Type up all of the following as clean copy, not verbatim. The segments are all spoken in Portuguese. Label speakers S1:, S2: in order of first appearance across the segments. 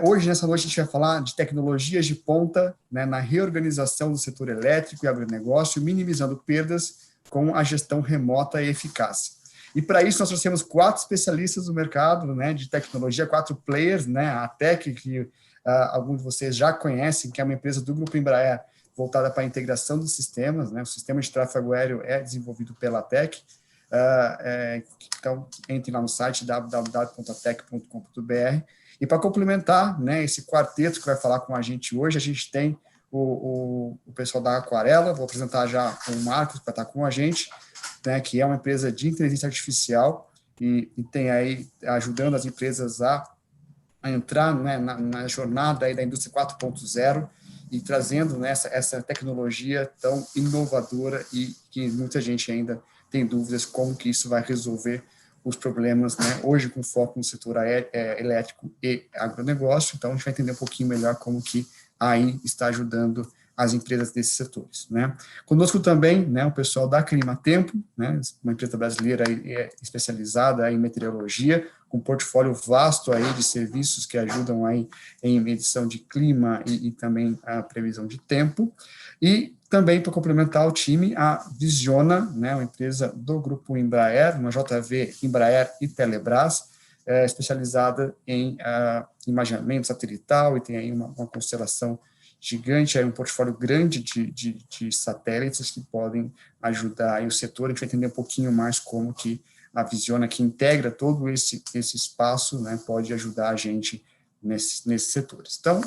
S1: Hoje, nessa noite, a gente vai falar de tecnologias de ponta, né, na reorganização do setor elétrico e agronegócio, minimizando perdas com a gestão remota e eficaz. E para isso nós trouxemos 4 especialistas do mercado, né, de tecnologia, 4 players, né, a TEC, que alguns de vocês já conhecem, que é uma empresa do Grupo Embraer, voltada para a integração dos sistemas, né, o sistema de tráfego aéreo é desenvolvido pela TEC. Então, entre lá no site www.atec.com.br. E para complementar, né, esse quarteto que vai falar com a gente hoje, a gente tem o pessoal da Aquarela. Vou apresentar já o Marcos, para estar com a gente, né, que é uma empresa de inteligência artificial e tem aí ajudando as empresas a entrar, né, na jornada aí da indústria 4.0 e trazendo, né, essa tecnologia tão inovadora e que muita gente ainda tem dúvidas como que isso vai resolver os problemas, né, hoje com foco no setor elétrico e agronegócio. Então, a gente vai entender um pouquinho melhor como que aí está ajudando as empresas desses setores, né. Conosco também, né, o pessoal da Climatempo, né, uma empresa brasileira especializada em meteorologia, com um portfólio vasto aí de serviços que ajudam aí em medição de clima e também a previsão de tempo. E também, para complementar o time, a Visiona, né, uma empresa do Grupo Embraer, uma JV Embraer e Telebrás, especializada em imaginamento satelital e tem aí uma constelação gigante, aí um portfólio grande de satélites que podem ajudar aí o setor. A gente vai entender um pouquinho mais como que a Visiona, que integra todo esse espaço, né, pode ajudar a gente nesses setores. Então,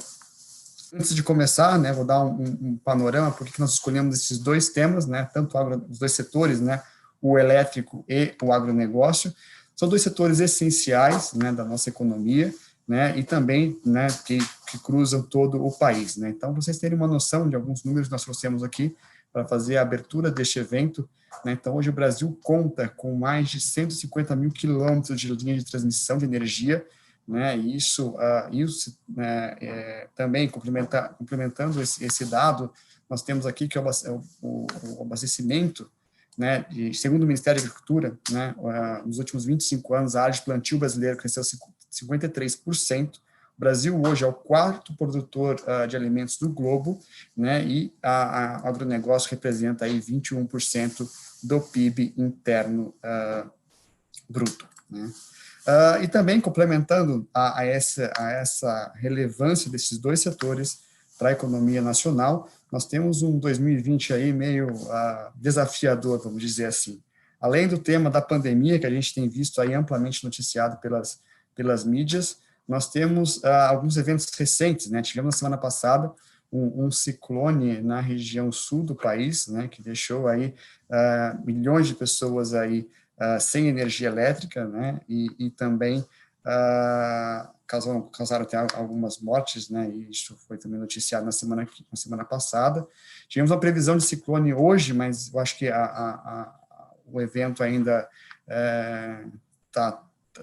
S1: antes de começar, né, vou dar um panorama por que nós escolhemos esses 2 temas, né, tanto os 2 setores, né, o elétrico e o agronegócio. São 2 setores essenciais, né, da nossa economia, né, e também, né, que cruzam todo o país, né. Então, para vocês terem uma noção de alguns números que nós trouxemos aqui para fazer a abertura deste evento, né. Então, hoje o Brasil conta com mais de 150 mil quilômetros de linha de transmissão de energia, né, e isso também complementando esse dado, nós temos aqui que é o abastecimento, né, segundo o Ministério da Agricultura, né, nos últimos 25 anos, a área de plantio brasileira cresceu 53%. O Brasil hoje é o 4º produtor de alimentos do globo, né, e a agronegócio representa aí 21% do PIB interno bruto, né. E também complementando a essa relevância desses 2 setores para a economia nacional, nós temos um 2020 aí meio desafiador, vamos dizer assim. Além do tema da pandemia, que a gente tem visto aí amplamente noticiado pelas mídias, nós temos alguns eventos recentes, né? Tivemos na semana passada um ciclone na região sul do país, né, que deixou aí milhões de pessoas aí sem energia elétrica, né, e também causaram até algumas mortes, né, e isso foi também noticiado na semana passada. Tivemos uma previsão de ciclone hoje, mas eu acho que o evento ainda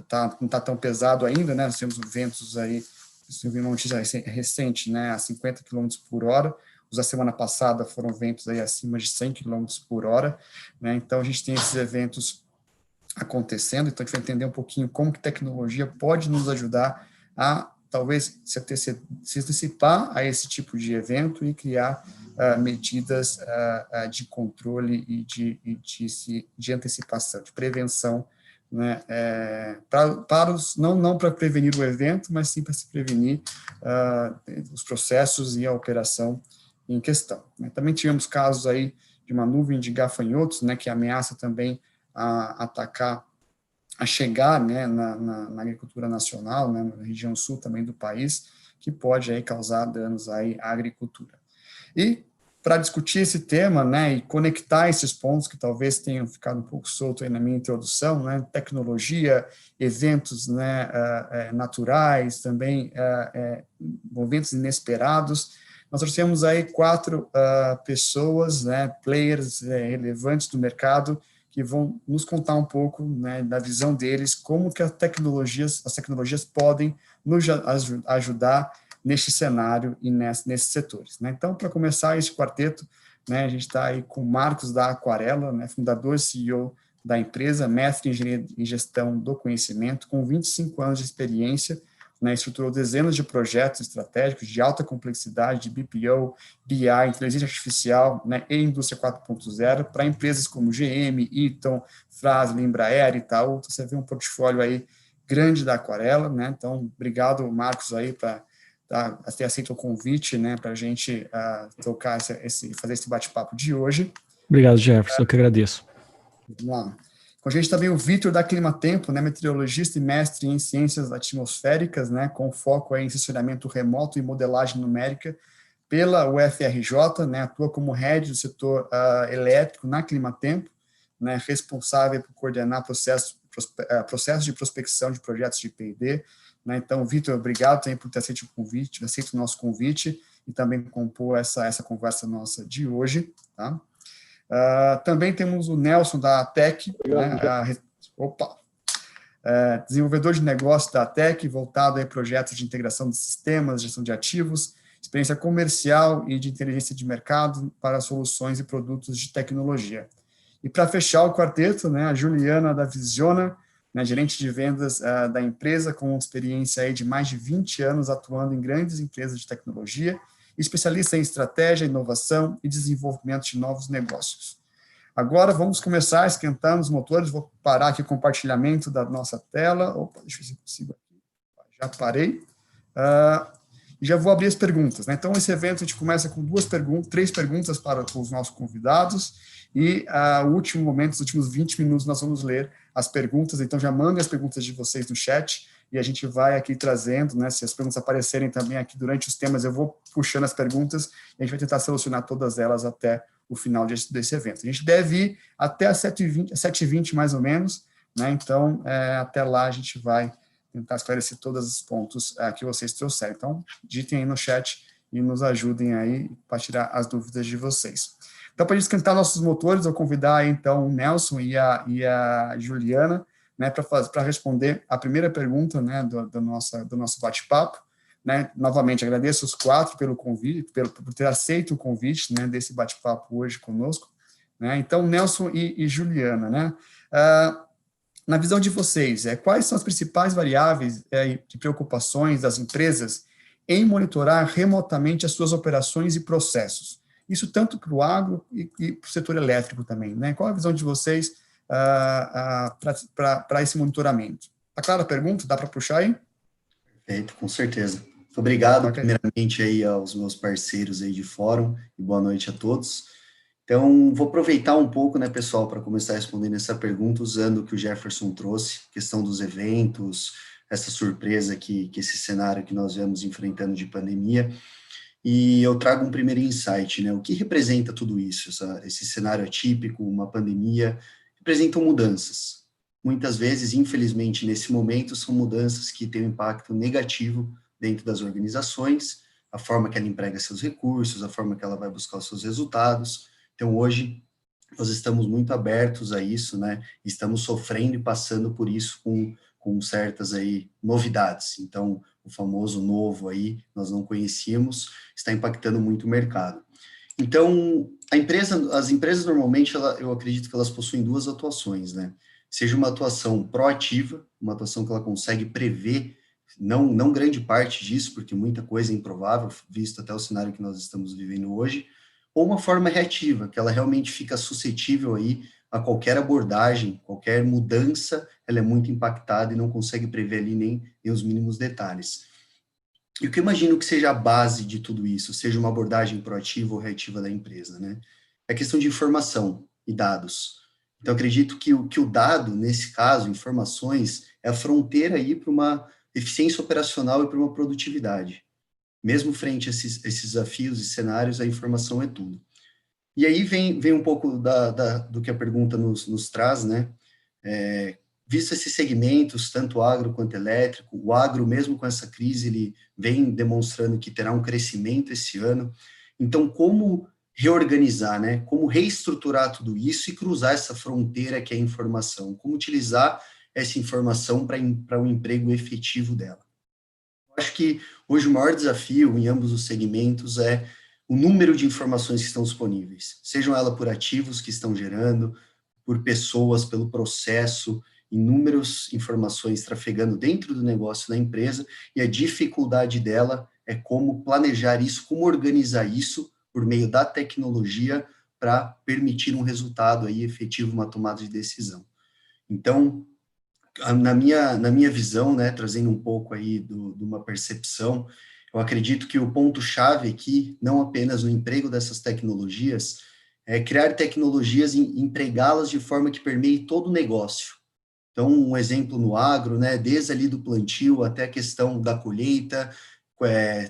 S1: não está tão pesado ainda, né, nós temos ventos aí, eu vi uma notícia recente, né, a 50 km por hora, os da semana passada foram ventos aí acima de 100 km por hora, né, então a gente tem esses eventos acontecendo, então a gente vai entender um pouquinho como que tecnologia pode nos ajudar a, talvez, se antecipar a esse tipo de evento e criar medidas de controle e de antecipação, de prevenção, né, não para prevenir o evento, mas sim para se prevenir os processos e a operação em questão, né. Também tivemos casos aí de uma nuvem de gafanhotos, né, que ameaça também atacar, a chegar, né, na agricultura nacional, né, na região sul também do país, que pode aí causar danos aí à agricultura. E para discutir esse tema, né, e conectar esses pontos que talvez tenham ficado um pouco solto aí na minha introdução, né, tecnologia, eventos, né, naturais, também eventos inesperados, nós trouxemos aí 4 pessoas, né, players relevantes do mercado, que vão nos contar um pouco, né, da visão deles, como que as tecnologias podem nos ajudar neste cenário e nesses setores, né. Então, para começar esse quarteto, né, a gente está aí com o Marcos da Aquarela, né, fundador e CEO da empresa, mestre em engenharia e gestão do conhecimento, com 25 anos de experiência, né, estruturou dezenas de projetos estratégicos de alta complexidade, de BPO, BI, inteligência artificial, né, e indústria 4.0 para empresas como GM, Eaton, Fras, Embraer, Itaú. Então, você vê um portfólio aí grande da Aquarela, né? Então, obrigado, Marcos, aí, para ter aceito o convite, né, para a gente tocar fazer esse bate-papo de hoje.
S2: Obrigado, Jefferson, eu que agradeço.
S1: Vamos lá. Com a gente também o Vitor da Climatempo, né, meteorologista e mestre em ciências atmosféricas, né, com foco aí em sensoramento remoto e modelagem numérica pela UFRJ, né, atua como head do setor elétrico na Climatempo, né, responsável por coordenar processo de prospecção de projetos de P&D. Né, então, Vitor, obrigado também por ter aceito o nosso convite e também compor essa conversa nossa de hoje. Tá? Também temos o Nelson da ATEC, né, desenvolvedor de negócio da ATEC, voltado a projetos de integração de sistemas, gestão de ativos, experiência comercial e de inteligência de mercado para soluções e produtos de tecnologia. E para fechar o quarteto, né, a Juliana da Visiona, né, gerente de vendas da empresa, com experiência aí de mais de 20 anos atuando em grandes empresas de tecnologia, especialista em estratégia, inovação e desenvolvimento de novos negócios. Agora vamos começar a esquentar os motores. Vou parar aqui o compartilhamento da nossa tela. Deixa eu ver se eu consigo aqui. Já parei. E já vou abrir as perguntas. Né? Então, esse evento a gente começa com três perguntas para os nossos convidados. E o último momento, os últimos 20 minutos, nós vamos ler as perguntas. Então, já mandem as perguntas de vocês no chat e a gente vai aqui trazendo, né? Se as perguntas aparecerem também aqui durante os temas, eu vou puxando as perguntas e a gente vai tentar solucionar todas elas até o final desse evento. A gente deve ir até às 7h20, mais ou menos, né? Então, até lá a gente vai tentar esclarecer todos os pontos que vocês trouxeram. Então, digitem aí no chat e nos ajudem aí para tirar as dúvidas de vocês. Então, para esquentar nossos motores, eu vou convidar aí, então, o Nelson e a Juliana, né, para responder a primeira pergunta, né, do nosso bate-papo. Né? Novamente, agradeço os quatro pelo convite, por ter aceito o convite, né, desse bate-papo hoje conosco. Né? Então, Nelson e Juliana, né? Na visão de vocês, quais são as principais variáveis de preocupações das empresas em monitorar remotamente as suas operações e processos? Isso tanto para o agro e para o setor elétrico também. Né? Qual a visão de vocês para esse monitoramento? Está clara a pergunta? Dá para puxar aí?
S3: Perfeito, com certeza. Muito obrigado, primeiramente, aí aos meus parceiros aí de fórum, e boa noite a todos. Então, vou aproveitar um pouco, né, pessoal, para começar respondendo essa pergunta, usando o que o Jefferson trouxe, questão dos eventos, essa surpresa que esse cenário que nós vemos enfrentando de pandemia, e eu trago um primeiro insight, né, o que representa tudo isso, esse cenário atípico, uma pandemia, representam mudanças. Muitas vezes, infelizmente, nesse momento, são mudanças que têm um impacto negativo dentro das organizações, a forma que ela emprega seus recursos, a forma que ela vai buscar os seus resultados. Então, hoje, nós estamos muito abertos a isso, né? Estamos sofrendo e passando por isso com certas aí novidades. Então, o famoso novo aí, nós não conhecíamos, está impactando muito o mercado. Então, as empresas normalmente, eu acredito que elas possuem duas atuações, né? Seja uma atuação proativa, uma atuação que ela consegue prever, não grande parte disso, porque muita coisa é improvável, visto até o cenário que nós estamos vivendo hoje, ou uma forma reativa, que ela realmente fica suscetível aí a qualquer abordagem, qualquer mudança, ela é muito impactada e não consegue prever ali nem os mínimos detalhes. E o que eu imagino que seja a base de tudo isso, seja uma abordagem proativa ou reativa da empresa, né? É a questão de informação e dados. Então, acredito que o dado, nesse caso, informações, é a fronteira aí para uma eficiência operacional e para uma produtividade. Mesmo frente a esses desafios e cenários, a informação é tudo. E aí vem um pouco do que a pergunta nos traz, né? Visto esses segmentos, tanto agro quanto elétrico, o agro, mesmo com essa crise, ele vem demonstrando que terá um crescimento esse ano. Então, como reorganizar, né? Como reestruturar tudo isso e cruzar essa fronteira que é a informação? Como utilizar essa informação para um emprego efetivo dela? Eu acho que hoje o maior desafio em ambos os segmentos é o número de informações que estão disponíveis, sejam elas por ativos que estão gerando, por pessoas, pelo processo. inúmeras informações trafegando dentro do negócio da empresa, e a dificuldade dela é como planejar isso, como organizar isso por meio da tecnologia para permitir um resultado aí efetivo, uma tomada de decisão. Então, na minha visão, né, trazendo um pouco aí de uma percepção, eu acredito que o ponto-chave aqui, não apenas no emprego dessas tecnologias, é criar tecnologias e empregá-las de forma que permeie todo o negócio. Então, um exemplo no agro, né, desde ali do plantio até a questão da colheita,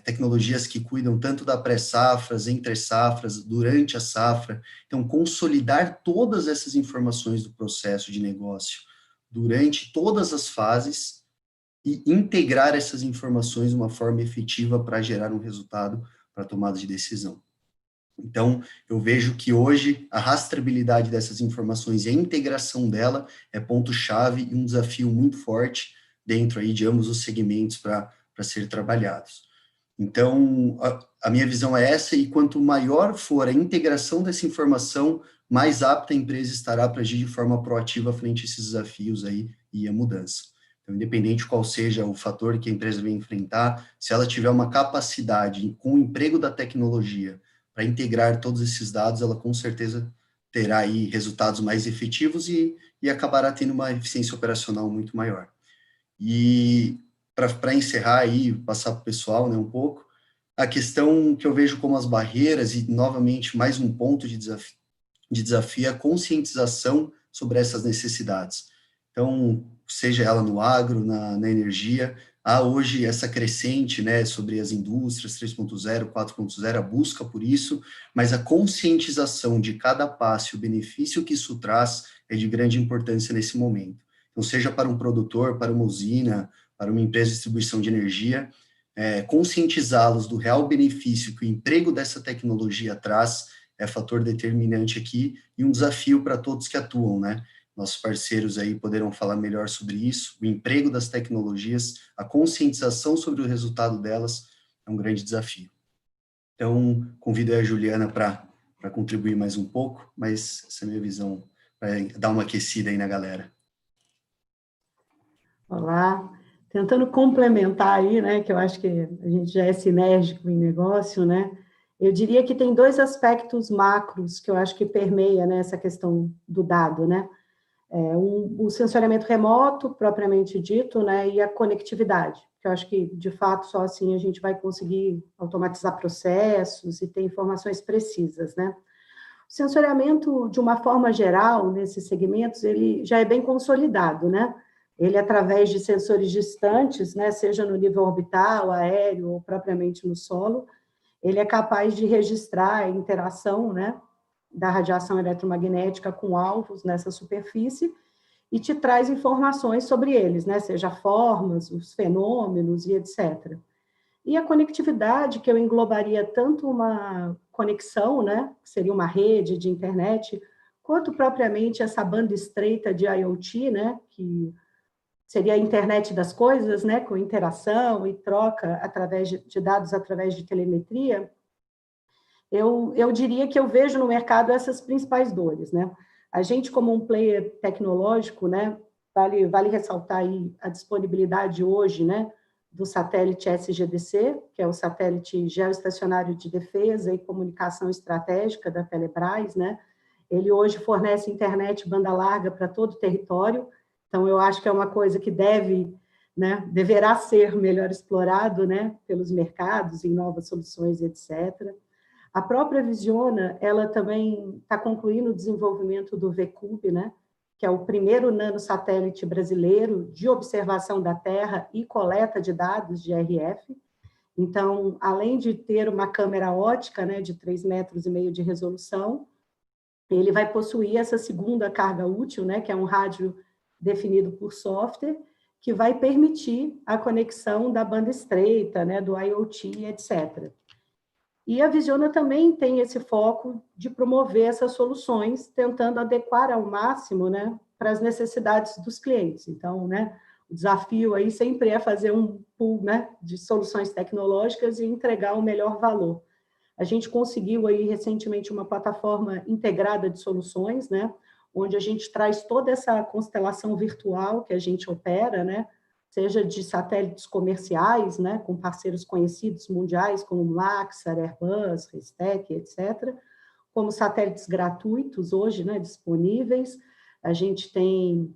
S3: tecnologias que cuidam tanto da pré-safras, entre safras, durante a safra. Então, consolidar todas essas informações do processo de negócio durante todas as fases e integrar essas informações de uma forma efetiva para gerar um resultado para a tomada de decisão. Então, eu vejo que hoje a rastreabilidade dessas informações e a integração dela é ponto-chave e um desafio muito forte dentro aí de ambos os segmentos para ser trabalhados. Então, a minha visão é essa, e quanto maior for a integração dessa informação, mais apta a empresa estará para agir de forma proativa frente a esses desafios aí e a mudança. Então, independente qual seja o fator que a empresa vai enfrentar, se ela tiver uma capacidade com o emprego da tecnologia para integrar todos esses dados, ela com certeza terá aí resultados mais efetivos e acabará tendo uma eficiência operacional muito maior. E para encerrar aí, passar para o pessoal, né, um pouco, a questão que eu vejo como as barreiras, e novamente mais um ponto de desafio, é a conscientização sobre essas necessidades. Então, seja ela no agro, na energia, há hoje essa crescente, né, sobre as indústrias 3.0, 4.0, a busca por isso, mas a conscientização de cada passo e o benefício que isso traz é de grande importância nesse momento. Então, seja para um produtor, para uma usina, para uma empresa de distribuição de energia, conscientizá-los do real benefício que o emprego dessa tecnologia traz é fator determinante aqui e um desafio para todos que atuam, né? Nossos parceiros aí poderão falar melhor sobre isso, o emprego das tecnologias, a conscientização sobre o resultado delas é um grande desafio. Então, convido a Juliana para contribuir mais um pouco, mas essa é a minha visão, para dar uma aquecida aí na galera.
S4: Olá, tentando complementar aí, né, que eu acho que a gente já é sinérgico em negócio, né, eu diria que tem dois aspectos macros que eu acho que permeia, né, essa questão do dado, né, o sensoriamento remoto, propriamente dito, né, e a conectividade, que eu acho que, de fato, só assim a gente vai conseguir automatizar processos e ter informações precisas, né. O sensoriamento, de uma forma geral, nesses segmentos, ele já é bem consolidado, né, ele, através de sensores distantes, né, seja no nível orbital, aéreo ou propriamente no solo, ele é capaz de registrar a interação, né, da radiação eletromagnética com alvos nessa superfície e te traz informações sobre eles, né, seja formas, os fenômenos e etc. E a conectividade, que eu englobaria tanto uma conexão, né, que seria uma rede de internet, quanto propriamente essa banda estreita de IoT, né, que seria a internet das coisas, né, com interação e troca através de dados através de telemetria, eu diria que eu vejo no mercado essas principais dores, né? A gente, como um player tecnológico, né, vale ressaltar aí a disponibilidade hoje, né, do satélite SGDC, que é o satélite geoestacionário de defesa e comunicação estratégica da Telebrás, né? Ele hoje fornece internet banda larga para todo o território. Então, eu acho que é uma coisa que deverá ser melhor explorado, né, pelos mercados, em novas soluções, etc. A própria Visiona, ela também está concluindo o desenvolvimento do VCUB, né, que é o primeiro nanosatélite brasileiro de observação da Terra e coleta de dados de RF. Então, além de ter uma câmera ótica, né, de 3,5 metros de resolução, ele vai possuir essa segunda carga útil, né, que é um rádio definido por software, que vai permitir a conexão da banda estreita, né, do IoT, etc. E a Visiona também tem esse foco de promover essas soluções, tentando adequar ao máximo, né, para as necessidades dos clientes. Então, né, o desafio aí sempre é fazer um pool, né, de soluções tecnológicas e entregar o melhor valor. A gente conseguiu aí recentemente uma plataforma integrada de soluções, né, onde a gente traz toda essa constelação virtual que a gente opera, né? Seja de satélites comerciais, né? Com parceiros conhecidos mundiais, como Maxar, Airbus, Restec, etc., como satélites gratuitos hoje, né? Disponíveis. A gente tem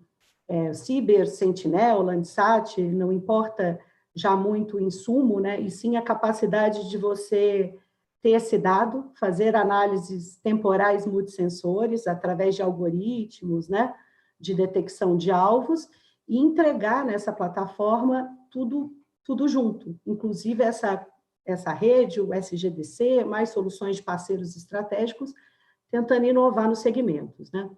S4: Ciber, Sentinel, Landsat, não importa já muito o insumo, né? E sim a capacidade de você ter esse dado, fazer análises temporais multissensores através de algoritmos, né? De detecção de alvos e entregar nessa plataforma tudo junto, inclusive essa rede, o SGDC, mais soluções de parceiros estratégicos, tentando inovar nos segmentos, né?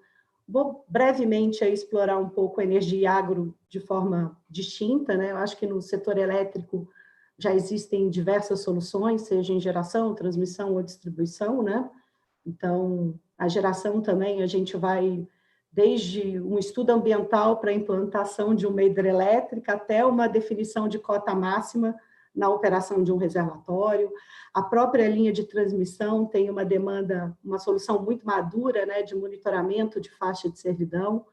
S4: Vou brevemente aí explorar um pouco a energia e agro de forma distinta, né? Eu acho que no setor elétrico já existem diversas soluções, seja em geração, transmissão ou distribuição, né? Então, a geração também, a gente vai desde um estudo ambiental para a implantação de uma hidrelétrica até uma definição de cota máxima na operação de um reservatório. A própria linha de transmissão tem uma demanda, uma solução muito madura, né, de monitoramento de faixa de servidão,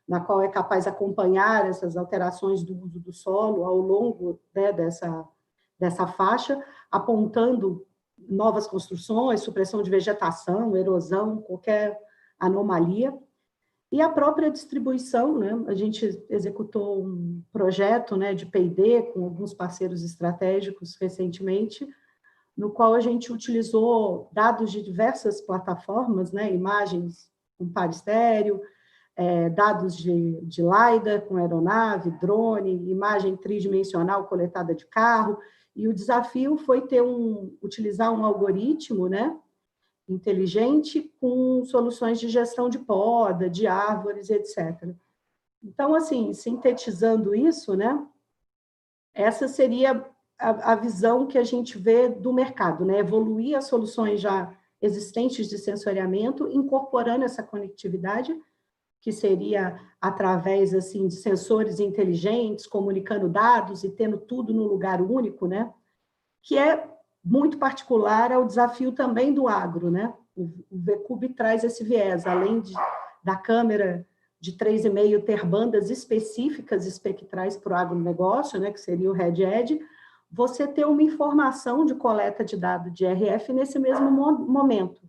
S4: na qual é capaz de acompanhar essas alterações do uso do solo ao longo, né, dessa faixa, apontando novas construções, supressão de vegetação, erosão, qualquer anomalia. E a própria distribuição, né? A gente executou um projeto, né, de P&D com alguns parceiros estratégicos recentemente, no qual a gente utilizou dados de diversas plataformas, né, imagens com par estéreo, dados de LiDAR com aeronave, drone, imagem tridimensional coletada de carro, e o desafio foi utilizar um algoritmo, né, inteligente com soluções de gestão de poda, de árvores, etc. Então, assim, sintetizando isso, né, essa seria a visão que a gente vê do mercado, né, evoluir as soluções já existentes de sensoriamento, incorporando essa conectividade, que seria através, assim, de sensores inteligentes, comunicando dados e tendo tudo num lugar único, né, que é muito particular ao desafio também do agro, né? O VCube traz esse viés, além da câmera de 3,5 ter bandas específicas espectrais para o agronegócio, né, que seria o RedEdge, você ter uma informação de coleta de dados de RF nesse mesmo momento.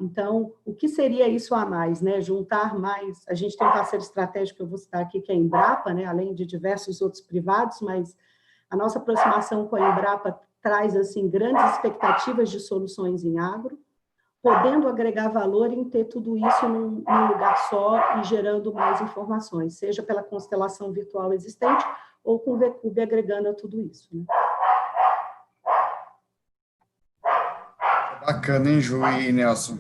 S4: Então, o que seria isso a mais, né? Juntar mais, a gente tem um parceiro estratégico que eu vou citar aqui, que é a Embrapa, né? Além de diversos outros privados, mas a nossa aproximação com a Embrapa traz, assim, grandes expectativas de soluções em agro, podendo agregar valor em ter tudo isso num lugar só e gerando mais informações, seja pela constelação virtual existente ou com o VCube agregando a tudo isso, né?
S1: Bacana, hein, Ju e Nelson?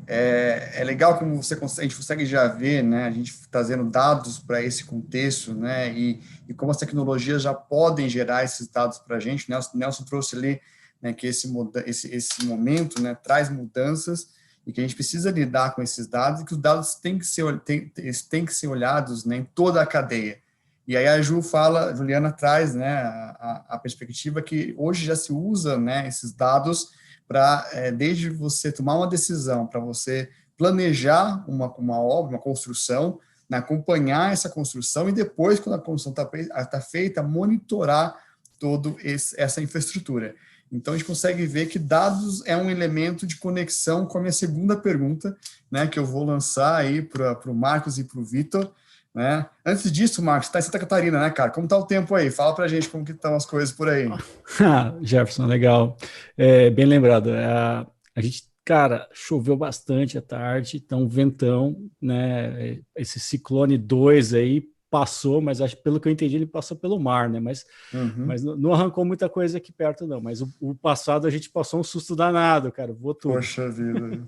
S1: É legal como a gente consegue já ver, né, a gente trazendo dados para esse contexto, né, e como as tecnologias já podem gerar esses dados para a gente. Nelson trouxe ali, né, que esse momento, né, traz mudanças e que a gente precisa lidar com esses dados e que os dados têm que ser olhados, né, em toda a cadeia. E aí a Juliana traz, né, a perspectiva que hoje já se usa, né, esses dados para, desde você tomar uma decisão, para você planejar uma obra, uma construção, né, acompanhar essa construção e depois, quando a construção está feita, monitorar toda essa infraestrutura. Então, a gente consegue ver que dados é um elemento de conexão com a minha segunda pergunta, né, que eu vou lançar aí para o Marcos e para o Vitor, né? Antes disso, Marcos, está em Santa Catarina, né, cara? Como está o tempo aí? Fala para a gente como que estão as coisas por aí.
S2: Jefferson, legal. Bem lembrado. A gente, cara, choveu bastante à tarde, então ventão, né? Esse ciclone 2 aí passou, mas acho, pelo que eu entendi, ele passou pelo mar, né? Mas não arrancou muita coisa aqui perto, não. Mas o passado a gente passou um susto danado, cara. Voou tudo.
S1: Poxa vida.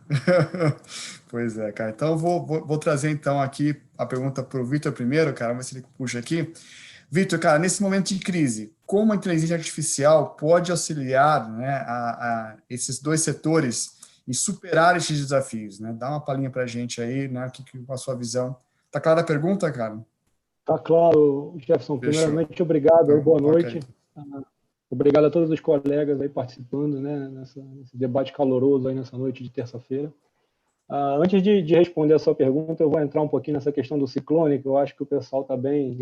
S1: Pois é, cara. Então, eu vou trazer, então, aqui a pergunta para o Vitor primeiro, cara. Vamos ver se ele puxa aqui. Vitor, cara, nesse momento de crise, como a inteligência artificial pode auxiliar, né, a esses dois setores em superar esses desafios, né? Dá uma palhinha para a gente aí, né? Com a sua visão. Tá clara a pergunta, cara?
S5: Tá claro, Jefferson. Primeiramente, obrigado, então, boa noite. Obrigado a todos os colegas aí participando, né, nesse debate caloroso aí nessa noite de terça-feira. Antes de responder a sua pergunta, eu vou entrar um pouquinho nessa questão do ciclone, que eu acho que o pessoal está bem,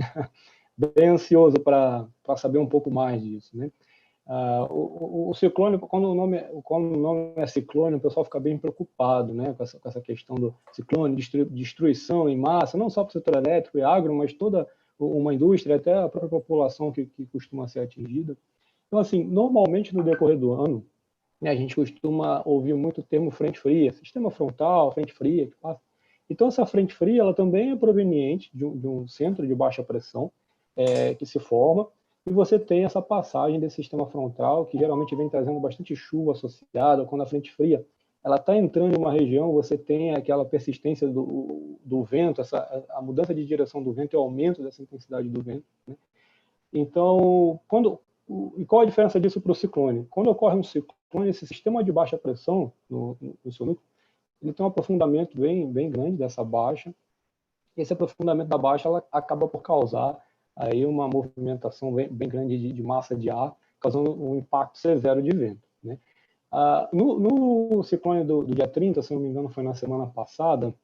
S5: bem ansioso para saber um pouco mais disso, né? O ciclone, quando o nome é ciclone, o pessoal fica bem preocupado, né, com essa questão do ciclone, destruição em massa, não só para o setor elétrico e agro, mas toda uma indústria, até a própria população que costuma ser atingida. Então, assim, normalmente no decorrer do ano, né, a gente costuma ouvir muito o termo frente fria, sistema frontal, frente fria, que passa. Então, essa frente fria, ela também é proveniente de um centro de baixa pressão que se forma, e você tem essa passagem desse sistema frontal, que geralmente vem trazendo bastante chuva associada. Quando a frente fria ela está entrando em uma região, você tem aquela persistência do vento, a mudança de direção do vento e o aumento dessa intensidade do vento, né? Então, e qual a diferença disso para o ciclone? Quando ocorre um ciclone, esse sistema de baixa pressão no seu núcleo, ele tem um aprofundamento bem grande dessa baixa. Esse aprofundamento da baixa ela acaba por causar aí uma movimentação bem grande de massa de ar, causando um impacto severo de vento, né? No ciclone do dia 30, se não me engano, foi na semana passada,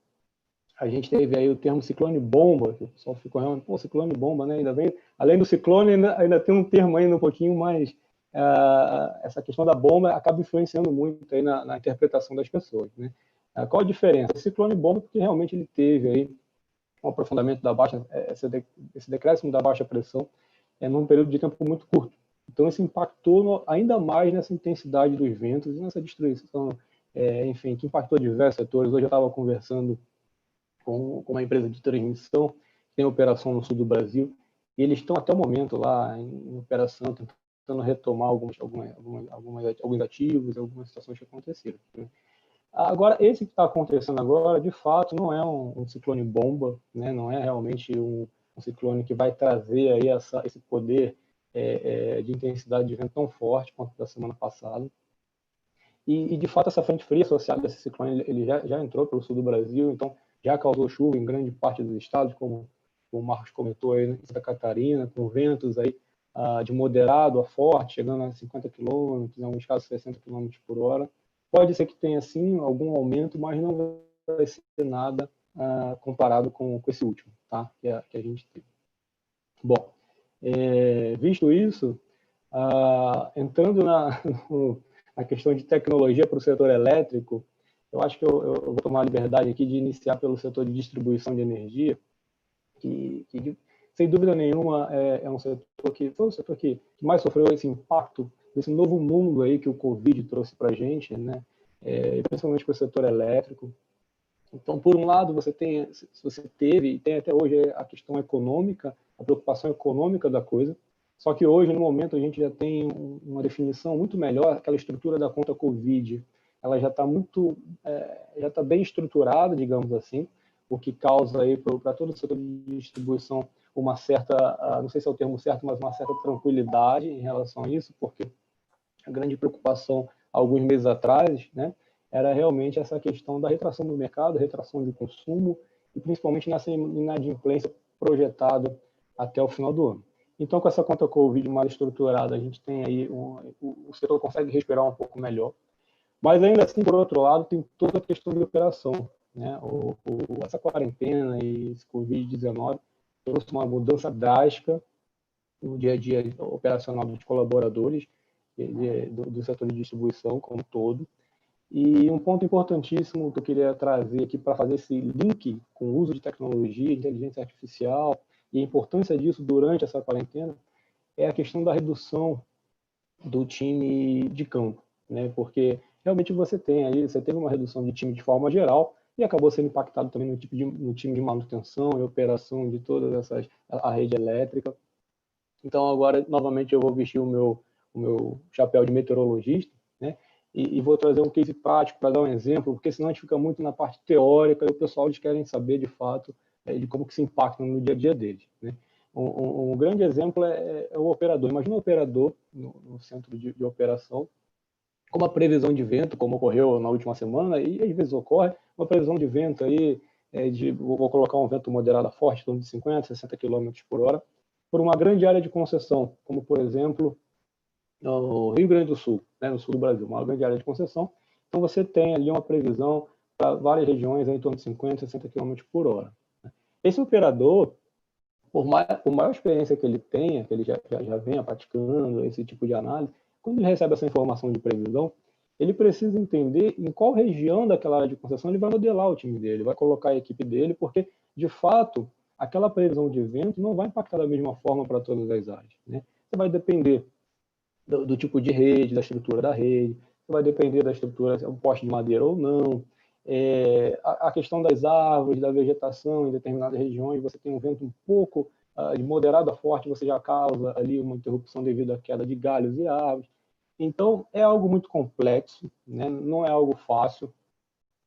S5: a gente teve aí o termo ciclone bomba, que o pessoal ficou realmente, pô, ciclone bomba, né? Ainda vem, além do ciclone, ainda tem um termo ainda um pouquinho mais, essa questão da bomba acaba influenciando muito aí na interpretação das pessoas, né? Qual a diferença? O ciclone bomba, porque realmente ele teve aí um aprofundamento da baixa, esse decréscimo da baixa pressão num período de tempo muito curto. Então, isso impactou ainda mais nessa intensidade dos ventos e nessa destruição, enfim, que impactou diversos setores. Hoje eu estava conversando com uma empresa de transmissão que tem operação no sul do Brasil, e eles estão até o momento lá em operação, tentando retomar alguns ativos, algumas situações que aconteceram, né? Agora, esse que está acontecendo agora, de fato, não é um ciclone bomba, né? Não é realmente um ciclone que vai trazer aí esse poder de intensidade de vento tão forte quanto da semana passada. E de fato, essa frente fria associada a esse ciclone, ele já entrou pelo sul do Brasil, então já causou chuva em grande parte dos estados, como o Marcos comentou aí, em Santa Catarina, com ventos aí de moderado a forte, chegando a 50 km, em alguns casos 60 km por hora. Pode ser que tenha, sim, algum aumento, mas não vai ser nada comparado com esse último, tá? que a gente teve. Bom, visto isso, entrando na questão de tecnologia para o setor elétrico, eu acho que eu vou tomar a liberdade aqui de iniciar pelo setor de distribuição de energia, que sem dúvida nenhuma é um setor que foi o setor que mais sofreu esse impacto desse novo mundo aí que o Covid trouxe para a gente, né? Principalmente para o setor elétrico. Então, por um lado, você teve e tem até hoje a questão econômica, a preocupação econômica da coisa, só que hoje, no momento, a gente já tem uma definição muito melhor, aquela estrutura da conta Covid, ela já está já está bem estruturada, digamos assim, o que causa aí para todo o setor de distribuição uma certa, não sei se é o termo certo, mas uma certa tranquilidade em relação a isso, porque a grande preocupação alguns meses atrás, né, era realmente essa questão da retração do mercado, retração de consumo e principalmente nessa inadimplência projetada até o final do ano. Então, com essa conta Covid mais estruturada, a gente tem aí o setor consegue respirar um pouco melhor. Mas ainda assim, por outro lado, tem toda a questão de operação, né? Essa quarentena e esse Covid-19 trouxe uma mudança drástica no dia a dia operacional dos colaboradores do setor de distribuição como um todo. E um ponto importantíssimo que eu queria trazer aqui para fazer esse link com o uso de tecnologia, inteligência artificial e a importância disso durante essa quarentena é a questão da redução do time de campo, né? Porque realmente você teve uma redução de time de forma geral e acabou sendo impactado também no time de manutenção e operação de todas a rede elétrica. Então agora novamente eu vou vestir o meu chapéu de meteorologista, né? E vou trazer um case prático para dar um exemplo, porque senão a gente fica muito na parte teórica e o pessoal eles querem saber de fato de como que se impacta no dia a dia deles, né? Um grande exemplo é o operador. Imagina um operador no centro de operação, com uma previsão de vento, como ocorreu na última semana, e às vezes ocorre, uma previsão de vento aí, vou colocar um vento moderado a forte, em torno de 50, 60 km por hora, por uma grande área de concessão, como, por exemplo, no Rio Grande do Sul, né, no sul do Brasil, uma grande área de concessão. Então, você tem ali uma previsão para várias regiões em torno de 50, 60 km por hora. Esse operador, por maior experiência que ele tenha, que ele já venha praticando esse tipo de análise, quando ele recebe essa informação de previsão, ele precisa entender em qual região daquela área de concessão ele vai modelar o time dele, vai colocar a equipe dele, porque, de fato, aquela previsão de vento não vai impactar da mesma forma para todas as áreas, né? Você vai depender do tipo de rede, da estrutura da rede, você vai depender da estrutura, se é um poste de madeira ou não, a questão das árvores, da vegetação em determinadas regiões, você tem um vento um pouco de moderado a forte, você já causa ali uma interrupção devido à queda de galhos e árvores. Então, é algo muito complexo, né? Não é algo fácil,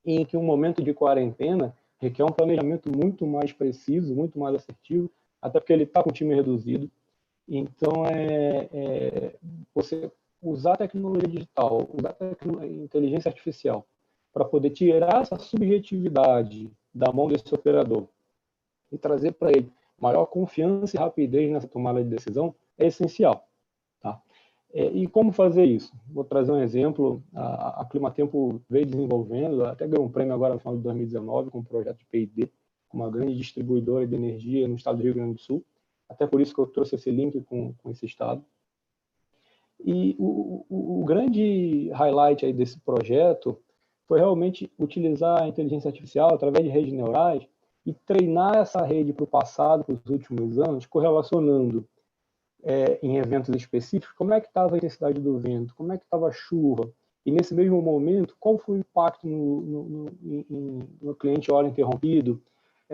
S5: em que um momento de quarentena requer um planejamento muito mais preciso, muito mais assertivo, até porque ele está com o time reduzido. Então, você usar a tecnologia digital, usar a inteligência artificial para poder tirar essa subjetividade da mão desse operador e trazer para ele maior confiança e rapidez nessa tomada de decisão é essencial. Tá? E como fazer isso? Vou trazer um exemplo. A Climatempo veio desenvolvendo, até ganhou um prêmio agora no final de 2019 com um projeto de P&D, com uma grande distribuidora de energia no estado do Rio Grande do Sul. Até por isso que eu trouxe esse link com esse estado. E o grande highlight aí desse projeto foi realmente utilizar a inteligência artificial através de redes neurais e treinar essa rede para o passado, para os últimos anos, correlacionando em eventos específicos, como é que estava a intensidade do vento, como é que estava a chuva, e nesse mesmo momento, qual foi o impacto no cliente hora interrompido,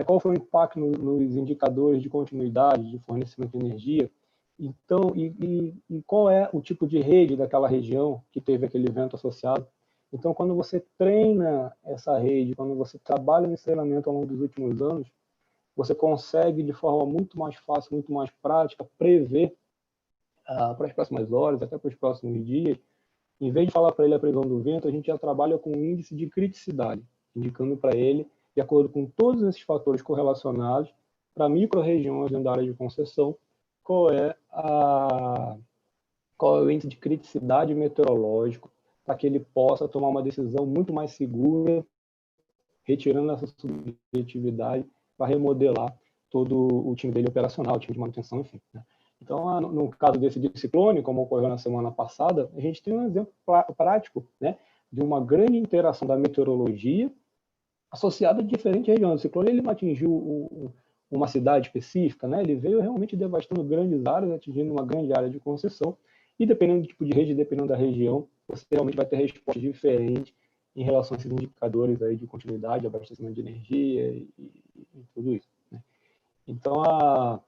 S5: qual foi o impacto nos indicadores de continuidade, de fornecimento de energia, então, e qual é o tipo de rede daquela região que teve aquele evento associado. Então, quando você treina essa rede, quando você trabalha nesse treinamento ao longo dos últimos anos, você consegue, de forma muito mais fácil, muito mais prática, prever para as próximas horas, até para os próximos dias. Em vez de falar para ele a previsão do vento, a gente já trabalha com um índice de criticidade, indicando para ele, de acordo com todos esses fatores correlacionados, para micro-regiões dentro da área de concessão, qual é o índice de criticidade meteorológico, para que ele possa tomar uma decisão muito mais segura, retirando essa subjetividade para remodelar todo o time dele operacional, o time de manutenção, enfim. Né? Então, no caso desse ciclone, como ocorreu na semana passada, a gente tem um exemplo prático, né, de uma grande interação da meteorologia associada a diferentes regiões. O ciclone ele não atingiu uma cidade específica, né? Ele veio realmente devastando grandes áreas, atingindo uma grande área de concessão, e dependendo do tipo de rede, dependendo da região, você realmente vai ter respostas diferentes em relação a esses indicadores aí de continuidade, abastecimento de energia e tudo isso. Né? Então,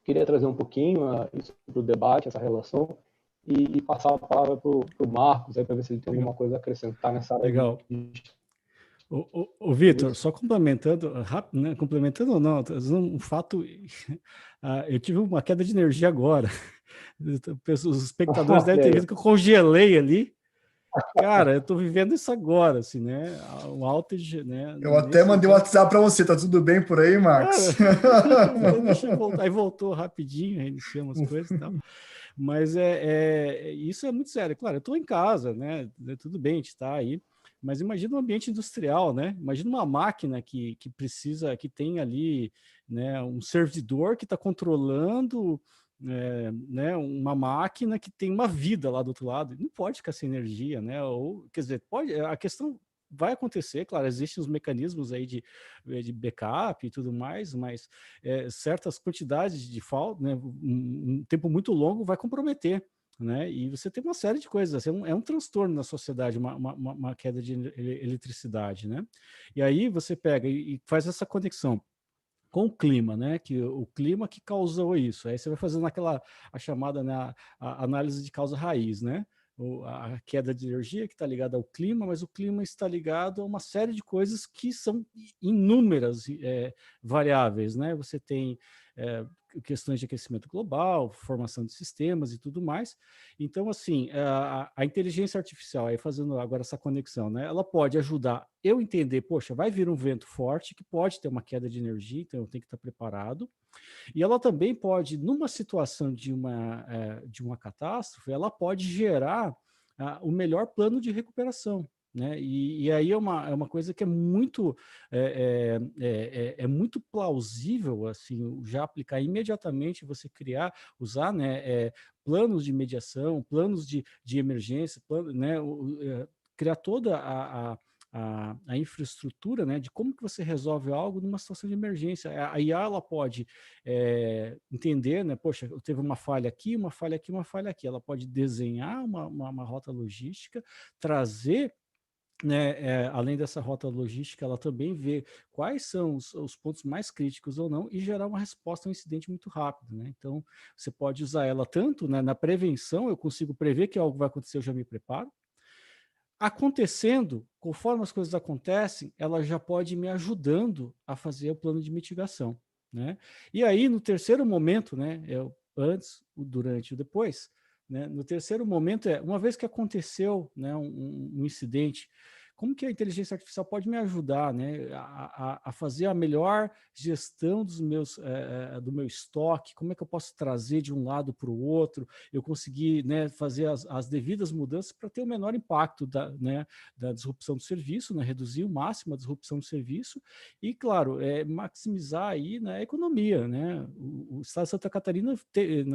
S5: queria trazer um pouquinho isso para o debate, essa relação, e passar a palavra para o Marcos, para ver se ele tem alguma coisa a acrescentar nessa área.
S2: Legal. O Vitor, só complementando, rápido, né? Complementando ou não, um fato, eu tive uma queda de energia agora. Os espectadores devem ter visto que eu congelei ali. Cara, eu estou vivendo isso agora, assim, né? Um outage, né?
S1: Eu até mandei um WhatsApp para você, tá tudo bem por aí, Marcos?
S2: Cara, deixa eu voltar. Aí voltou rapidinho, reiniciamos as coisas e tal. Mas isso é muito sério. Claro, eu estou em casa, né? Tudo bem, a gente está aí. Mas imagina um ambiente industrial, né? Imagina uma máquina que precisa, que tem ali, né, um servidor que está controlando, né, uma máquina que tem uma vida lá do outro lado. Não pode ficar sem energia, né? Ou, quer dizer, pode. A questão vai acontecer, claro, existem os mecanismos aí de backup e tudo mais, mas certas quantidades de falta, né, um tempo muito longo vai comprometer. Né? E você tem uma série de coisas, é um transtorno na sociedade, uma queda de eletricidade, né? E aí você pega e faz essa conexão com o clima, né? Que o clima que causou isso. Aí você vai fazendo a chamada, né, a análise de causa raiz, né? A queda de energia que está ligada ao clima, mas o clima está ligado a uma série de coisas que são inúmeras variáveis, né? Você tem questões de aquecimento global, formação de sistemas e tudo mais. Então, assim, a inteligência artificial, aí fazendo agora essa conexão, né? Ela pode ajudar eu entender, poxa, vai vir um vento forte que pode ter uma queda de energia, então eu tenho que estar preparado. E ela também pode, numa situação de uma catástrofe, ela pode gerar o melhor plano de recuperação. né? E aí é uma coisa que é muito muito plausível assim já aplicar imediatamente, você usar, né, planos de mediação, planos de emergência, né, criar toda a infraestrutura, né, de como que você resolve algo numa situação de emergência. A IA ela pode entender, né, poxa, teve uma falha aqui, uma falha aqui, uma falha aqui. Ela pode desenhar uma rota logística, trazer, né, além dessa rota logística, ela também vê quais são os pontos mais críticos ou não e gerar uma resposta a um incidente muito rápido, né? Então, você pode usar ela tanto, né, na prevenção, eu consigo prever que algo vai acontecer, eu já me preparo. Acontecendo, conforme as coisas acontecem, ela já pode ir me ajudando a fazer o plano de mitigação, né? E aí, no terceiro momento, né, antes, o durante e o depois, né, no terceiro momento uma vez que aconteceu, né, um incidente, como que a inteligência artificial pode me ajudar, né, a fazer a melhor gestão do meu estoque, como é que eu posso trazer de um lado para o outro, eu conseguir, né, fazer as devidas mudanças para ter o menor impacto né, da disrupção do serviço, né, reduzir o máximo a disrupção do serviço e, claro, maximizar aí na economia, né? O estado de Santa Catarina,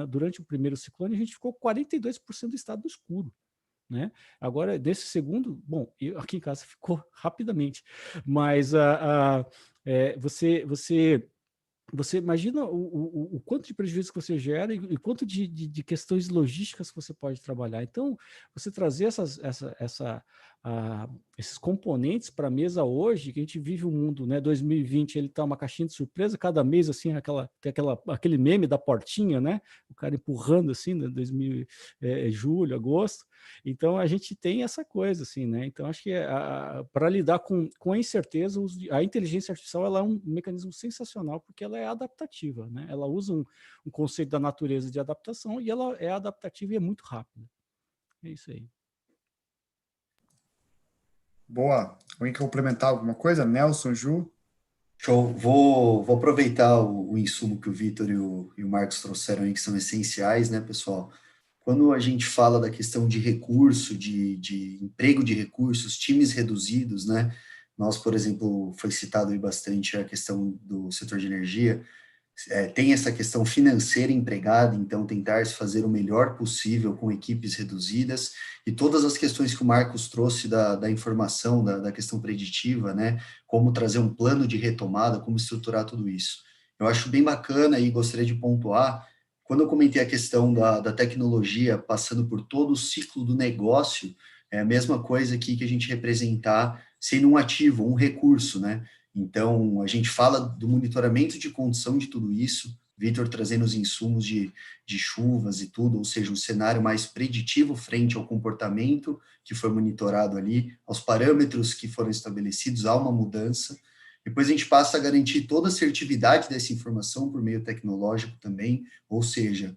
S2: durante o primeiro ciclone, a gente ficou 42% do estado no escuro, né? Agora, desse segundo, bom, aqui em casa ficou rapidamente, mas você imagina o quanto de prejuízo que você gera e quanto de questões logísticas que você pode trabalhar. Então, você trazer esses componentes para a mesa hoje, que a gente vive um mundo, né? 2020, ele está uma caixinha de surpresa, cada mês, assim, tem aquele meme da portinha, né? O cara empurrando, assim, né? Julho, agosto. Então, a gente tem essa coisa, assim, né? Então, acho que para lidar com a incerteza, a inteligência artificial ela é um mecanismo sensacional, porque ela é adaptativa, né? Ela usa um conceito da natureza de adaptação e ela é adaptativa e é muito rápida. É isso aí.
S1: Boa. Alguém quer complementar alguma coisa? Nelson, Ju?
S3: Show. Vou aproveitar o insumo que o Vitor e o Marcos trouxeram aí, que são essenciais, né, pessoal? Quando a gente fala da questão de recurso, de emprego de recursos, times reduzidos, né? Nós, por exemplo, foi citado aí bastante a questão do setor de energia, tem essa questão financeira empregada, então tentar se fazer o melhor possível com equipes reduzidas, e todas as questões que o Marcos trouxe da informação, da questão preditiva, né, como trazer um plano de retomada, como estruturar tudo isso. Eu acho bem bacana e gostaria de pontuar, quando eu comentei a questão da tecnologia passando por todo o ciclo do negócio, é a mesma coisa aqui que a gente representar sendo um ativo, um recurso, né? Então, a gente fala do monitoramento de condição de tudo isso, Vitor trazendo os insumos de chuvas e tudo, ou seja, um cenário mais preditivo frente ao comportamento que foi monitorado ali, aos parâmetros que foram estabelecidos, há uma mudança. Depois a gente passa a garantir toda a assertividade dessa informação por meio tecnológico também, ou seja,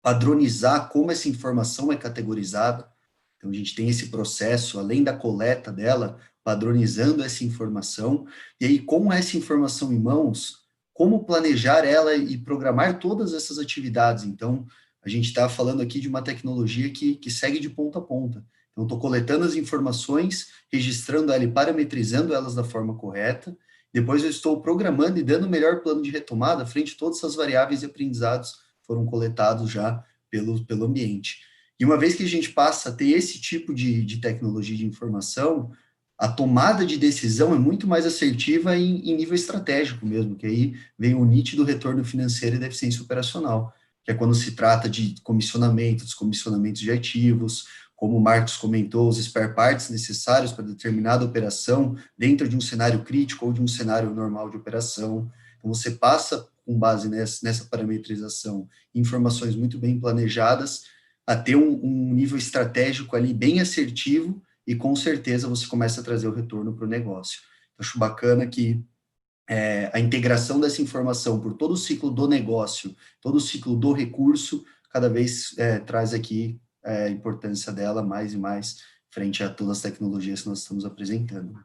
S3: padronizar como essa informação é categorizada. Então, a gente tem esse processo, além da coleta dela, padronizando essa informação, e aí, com essa informação em mãos, como planejar ela e programar todas essas atividades. Então, a gente está falando aqui de uma tecnologia que segue de ponta a ponta. Então, estou coletando as informações, registrando ela e parametrizando elas da forma correta, depois eu estou programando e dando o melhor plano de retomada frente a todas essas variáveis e aprendizados que foram coletados já pelo ambiente. E uma vez que a gente passa a ter esse tipo de tecnologia de informação, a tomada de decisão é muito mais assertiva em nível estratégico mesmo, que aí vem o nítido retorno financeiro e da eficiência operacional, que é quando se trata de descomissionamentos de ativos, como o Marcos comentou, os spare parts necessários para determinada operação dentro de um cenário crítico ou de um cenário normal de operação. Então, você passa, com base nessa parametrização, informações muito bem planejadas, a ter um nível estratégico ali bem assertivo e com certeza você começa a trazer o retorno para o negócio. Eu acho bacana que a integração dessa informação por todo o ciclo do negócio, todo o ciclo do recurso, cada vez traz aqui a importância dela mais e mais frente a todas as tecnologias que nós estamos apresentando.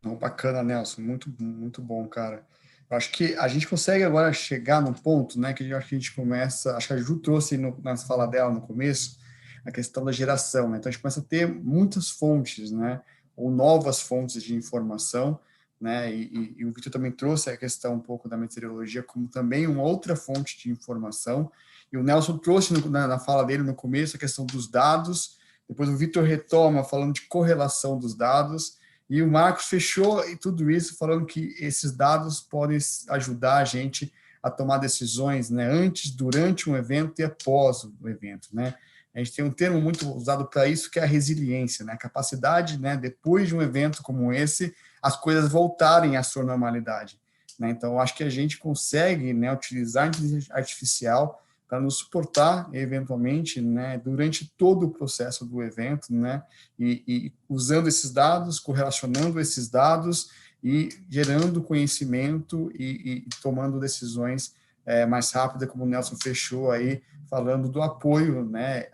S1: Não, bacana, Nelson, muito, muito bom, cara. Eu acho que a gente consegue agora chegar num ponto, né, que eu acho que a gente começa, acho que a Ju trouxe na fala dela no começo, a questão da geração, né? Então, a gente começa a ter muitas fontes, né? Ou novas fontes de informação, né? E o Victor também trouxe a questão um pouco da meteorologia como também uma outra fonte de informação. E o Nelson trouxe na fala dele no começo a questão dos dados, depois o Victor retoma falando de correlação dos dados, e o Marcos fechou e tudo isso falando que esses dados podem ajudar a gente a tomar decisões, né, antes, durante um evento e após o evento, né? A gente tem um termo muito usado para isso, que é a resiliência, né? A capacidade, né, depois de um evento como esse, as coisas voltarem à sua normalidade, né? Então, eu acho que a gente consegue, né, utilizar a inteligência artificial para nos suportar, eventualmente, né, durante todo o processo do evento, né, e usando esses dados, correlacionando esses dados e gerando conhecimento e tomando decisões mais rápidas, como o Nelson fechou aí, falando do apoio, né,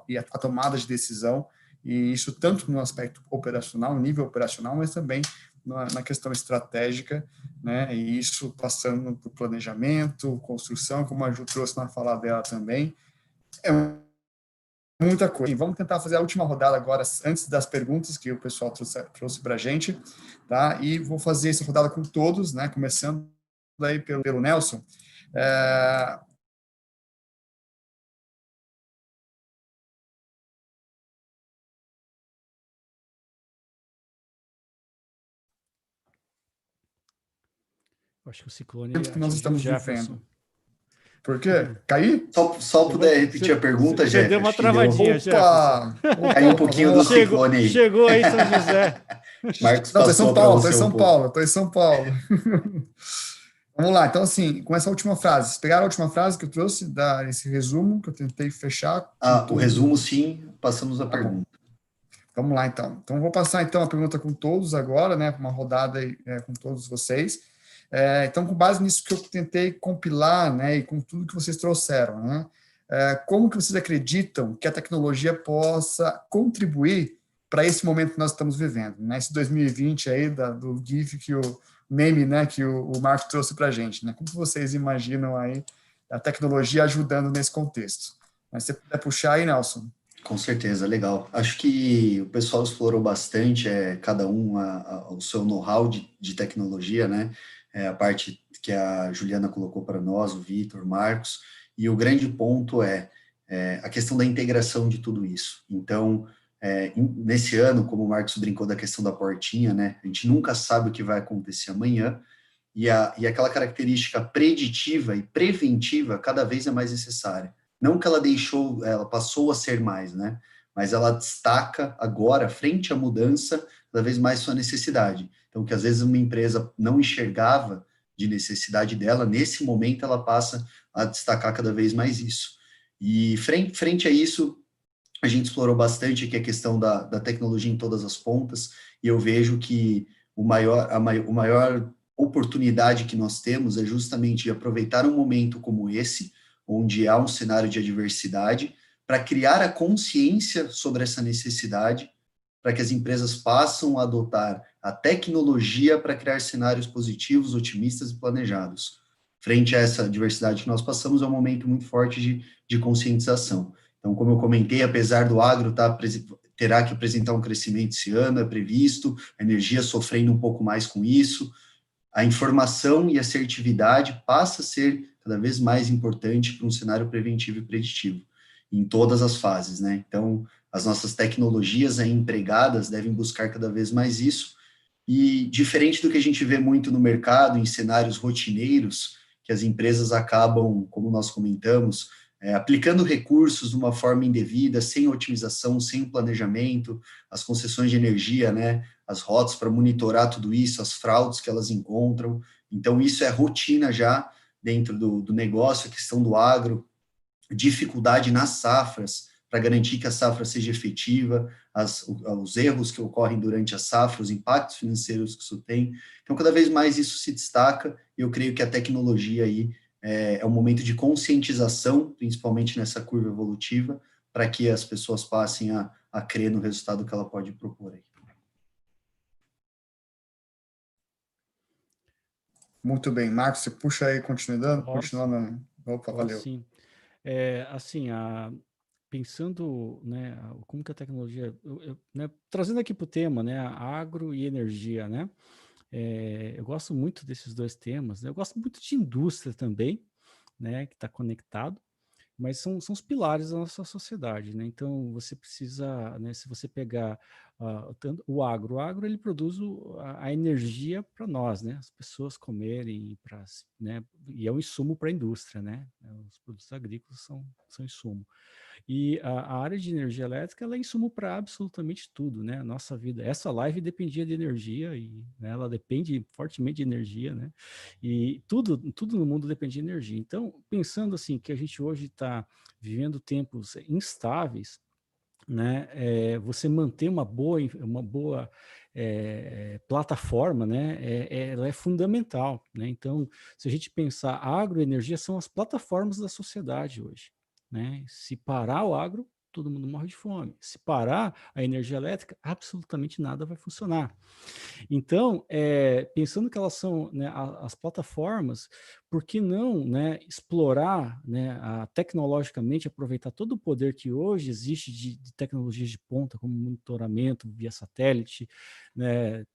S1: e a tomada de decisão, e isso tanto no aspecto operacional, nível operacional, mas também na questão estratégica, né, e isso passando por planejamento, construção, como a Ju trouxe na fala dela também, é muita coisa. E vamos tentar fazer a última rodada agora, antes das perguntas que o pessoal trouxe para a gente, tá? E vou fazer essa rodada com todos, né, começando aí pelo Nelson.
S2: Acho que o ciclone
S1: Que nós
S2: atingiu o
S1: estamos
S2: Jefferson.
S1: vivendo. Por quê? Caí?
S3: Só puder repetir a pergunta,
S2: Você deu
S3: Jeff,
S2: uma
S3: acho que deu...
S2: travadinha,
S1: Opa!
S3: Caiu um pouquinho do ciclone aí.
S2: Chegou aí São José.
S3: Marcos
S1: Não, estou em
S3: passou
S1: São
S3: para
S1: Paulo,
S3: você um pouco.
S1: estou em São Paulo. Vamos lá, então assim, com essa última frase, vocês pegaram a última frase que eu trouxe, esse resumo, que eu tentei fechar?
S3: O resumo sim, passamos a pergunta.
S1: Vamos lá, então. Então, vou passar, então, a pergunta com todos agora, né, uma rodada com todos vocês. Então, com base nisso que eu tentei compilar, né, e com tudo que vocês trouxeram, né, como que vocês acreditam que a tecnologia possa contribuir para esse momento que nós estamos vivendo, né, esse 2020 aí, do GIF que o meme, né, que o Marco trouxe para a gente, né, como que vocês imaginam aí a tecnologia ajudando nesse contexto? Mas se você puder puxar aí, Nelson.
S3: Com certeza, legal. Acho que o pessoal explorou bastante, cada um o seu know-how de tecnologia, né? A parte que a Juliana colocou para nós, o Vitor, o Marcos, e o grande ponto é a questão da integração de tudo isso. Então, nesse ano, como o Marcos brincou da questão da portinha, né? A gente nunca sabe o que vai acontecer amanhã, e aquela característica preditiva e preventiva cada vez é mais necessária. Não que ela passou a ser mais, né? Mas ela destaca agora, frente à mudança, cada vez mais sua necessidade. Então, que às vezes uma empresa não enxergava de necessidade dela, nesse momento ela passa a destacar cada vez mais isso. E frente a isso, a gente explorou bastante aqui a questão da tecnologia em todas as pontas, e eu vejo que o maior oportunidade que nós temos é justamente de aproveitar um momento como esse, onde há um cenário de adversidade, para criar a consciência sobre essa necessidade, para que as empresas passem a adotar a tecnologia para criar cenários positivos, otimistas e planejados. Frente a essa adversidade que nós passamos, é um momento muito forte de conscientização. Então, como eu comentei, apesar do agro terá que apresentar um crescimento esse ano, é previsto, a energia sofrendo um pouco mais com isso, a informação e assertividade passa a ser cada vez mais importante para um cenário preventivo e preditivo, em todas as fases, né? Então, as nossas tecnologias empregadas devem buscar cada vez mais isso, e diferente do que a gente vê muito no mercado, em cenários rotineiros, que as empresas acabam, como nós comentamos, aplicando recursos de uma forma indevida, sem otimização, sem planejamento, as concessões de energia, né, as rotas para monitorar tudo isso, as fraudes que elas encontram. Então, isso é rotina já dentro do negócio, a questão do agro, dificuldade nas safras, para garantir que a safra seja efetiva, os erros que ocorrem durante a safra, os impactos financeiros que isso tem. Então, cada vez mais isso se destaca, e eu creio que a tecnologia aí é um momento de conscientização, principalmente nessa curva evolutiva, para que as pessoas passem a crer no resultado que ela pode propor aí.
S1: Muito bem. Marcos, você puxa aí, continuando. Opa, valeu.
S2: Sim. Assim, pensando, né, como que a tecnologia, né, trazendo aqui para o tema, né, agro e energia, né, eu gosto muito desses dois temas, né, eu gosto muito de indústria também, né, que está conectado, mas são os pilares da nossa sociedade, né? Então você precisa, né, se você pegar o agro ele produz a energia para nós, né? As pessoas comerem, né? E é um insumo para a indústria, né? Os produtos agrícolas são insumo. E a área de energia elétrica, ela é insumo para absolutamente tudo, né? A nossa vida, essa live dependia de energia e, né, ela depende fortemente de energia, né? E tudo no mundo depende de energia. Então, pensando assim que a gente hoje está vivendo tempos instáveis, né? Você manter uma boa plataforma, né? Ela é fundamental, né? Então, se a gente pensar agroenergia são as plataformas da sociedade hoje, né? Se parar o agro, todo mundo morre de fome. Se parar a energia elétrica, absolutamente nada vai funcionar. Então, pensando que elas são, né, as plataformas, por que não, né, explorar, né, tecnologicamente, aproveitar todo o poder que hoje existe de tecnologias de ponta, como monitoramento via satélite, né,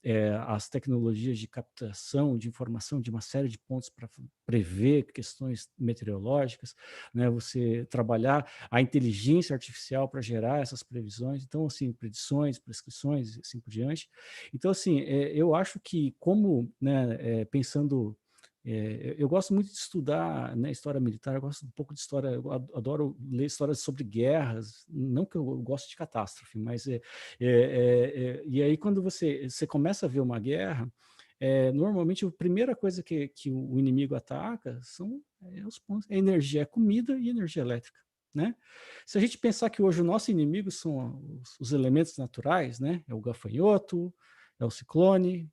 S2: as tecnologias de captação de informação de uma série de pontos para prever questões meteorológicas, né, você trabalhar a inteligência artificial para gerar essas previsões, então, assim, predições, prescrições, assim por diante. Então, assim, eu acho que como, né, pensando, eu gosto muito de estudar, né, história militar, eu gosto um pouco de história, eu adoro ler histórias sobre guerras, não que eu goste de catástrofe, mas e aí quando você começa a ver uma guerra, normalmente a primeira coisa que o inimigo ataca são os pontos, é energia, é comida e energia elétrica. Né? Se a gente pensar que hoje o nosso inimigo são os elementos naturais, né? É o gafanhoto, é o ciclone,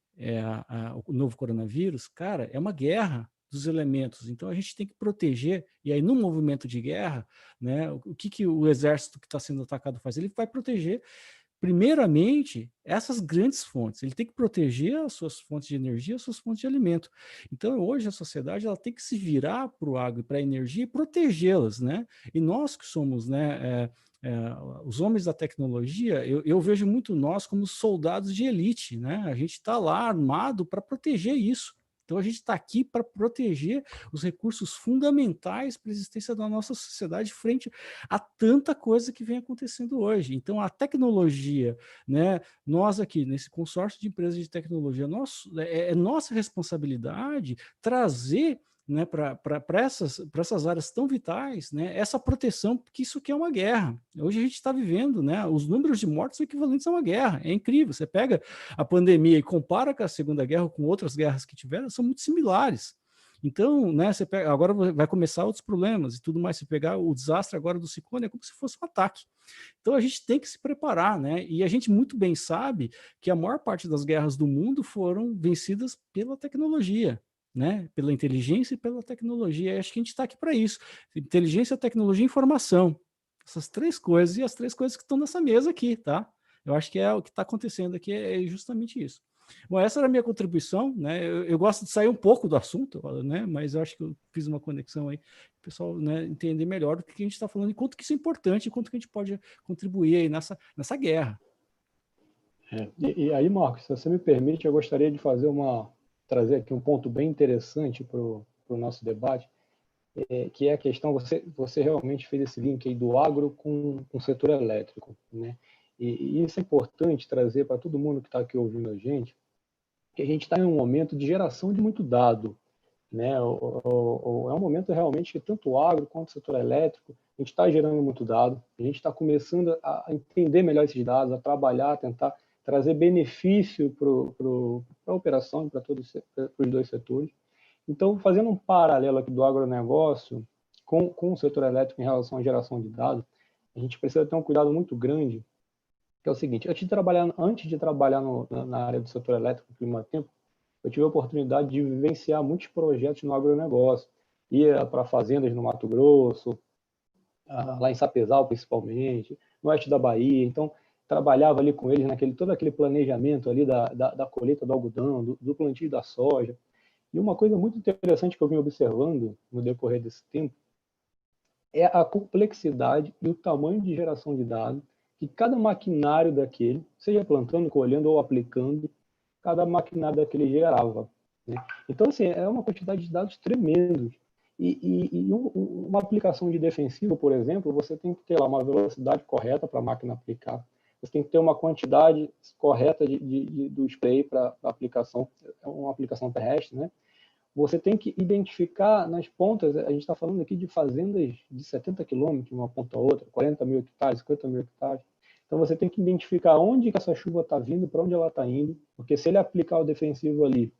S2: o novo coronavírus, cara, é uma guerra dos elementos. Então a gente tem que proteger. E aí, no movimento de guerra, né, o que o exército que está sendo atacado faz? Ele vai proteger, primeiramente, essas grandes fontes. Ele tem que proteger as suas fontes de energia, as suas fontes de alimento. Então, hoje, a sociedade ela tem que se virar para o agro e para a energia e protegê-las, né? E nós que somos, né, os homens da tecnologia, eu vejo muito nós como soldados de elite, né? A gente está lá armado para proteger isso. Então, a gente está aqui para proteger os recursos fundamentais para a existência da nossa sociedade frente a tanta coisa que vem acontecendo hoje. Então, a tecnologia, né? Nós aqui, nesse consórcio de empresas de tecnologia, é nossa responsabilidade trazer, né, para essas áreas tão vitais, né, essa proteção, porque isso aqui é uma guerra. Hoje a gente está vivendo, né, os números de mortes são equivalentes a uma guerra. É incrível. Você pega a pandemia e compara com a Segunda Guerra, com outras guerras que tiveram, são muito similares. Então, né, você pega, agora vai começar outros problemas e tudo mais. Se pegar o desastre agora do ciclone, é como se fosse um ataque. Então a gente tem que se preparar, né? E a gente muito bem sabe que a maior parte das guerras do mundo foram vencidas pela tecnologia, né? Pela inteligência e pela tecnologia. E acho que a gente está aqui para isso. Inteligência, tecnologia e informação. Essas três coisas, e as três coisas que estão nessa mesa aqui, tá? Eu acho que o que está acontecendo aqui é justamente isso. Bom, essa era a minha contribuição, né? Eu gosto de sair um pouco do assunto, né? Mas eu acho que eu fiz uma conexão aí, o pessoal, né, entender melhor do que a gente está falando e quanto que isso é importante, e quanto que a gente pode contribuir aí nessa guerra.
S5: E aí, Marcos, se você me permite, eu gostaria de trazer aqui um ponto bem interessante para o nosso debate, que é a questão, você realmente fez esse link aí do agro com o setor elétrico, né? E isso é importante trazer para todo mundo que está aqui ouvindo a gente, que a gente está em um momento de geração de muito dado, né? É um momento realmente que tanto o agro quanto o setor elétrico, a gente está gerando muito dado, a gente está começando a entender melhor esses dados, a trabalhar, a tentar trazer benefício para a operação e para os dois setores. Então, fazendo um paralelo aqui do agronegócio com o setor elétrico em relação à geração de dados, a gente precisa ter um cuidado muito grande, que é o seguinte: antes de trabalhar na área do setor elétrico por muito tempo, eu tive a oportunidade de vivenciar muitos projetos no agronegócio. Ia para fazendas no Mato Grosso, lá em Sapezal principalmente, no oeste da Bahia. Então, trabalhava ali com eles todo aquele planejamento ali da colheita do algodão, do plantio da soja. E uma coisa muito interessante que eu vim observando no decorrer desse tempo é a complexidade e o tamanho de geração de dados que cada maquinário daquele, seja plantando, colhendo ou aplicando, cada maquinário daquele gerava, né? Então, assim, é uma quantidade de dados tremendos. Uma aplicação de defensivo, por exemplo, você tem que ter lá uma velocidade correta para a máquina aplicar, você tem que ter uma quantidade correta do spray para a aplicação, é uma aplicação terrestre, né? Você tem que identificar nas pontas, a gente está falando aqui de fazendas de 70 quilômetros, uma ponta a outra, 40 mil hectares, 50 mil hectares. Então, você tem que identificar onde que essa chuva está vindo, para onde ela está indo, porque se ele aplicar o defensivo ali,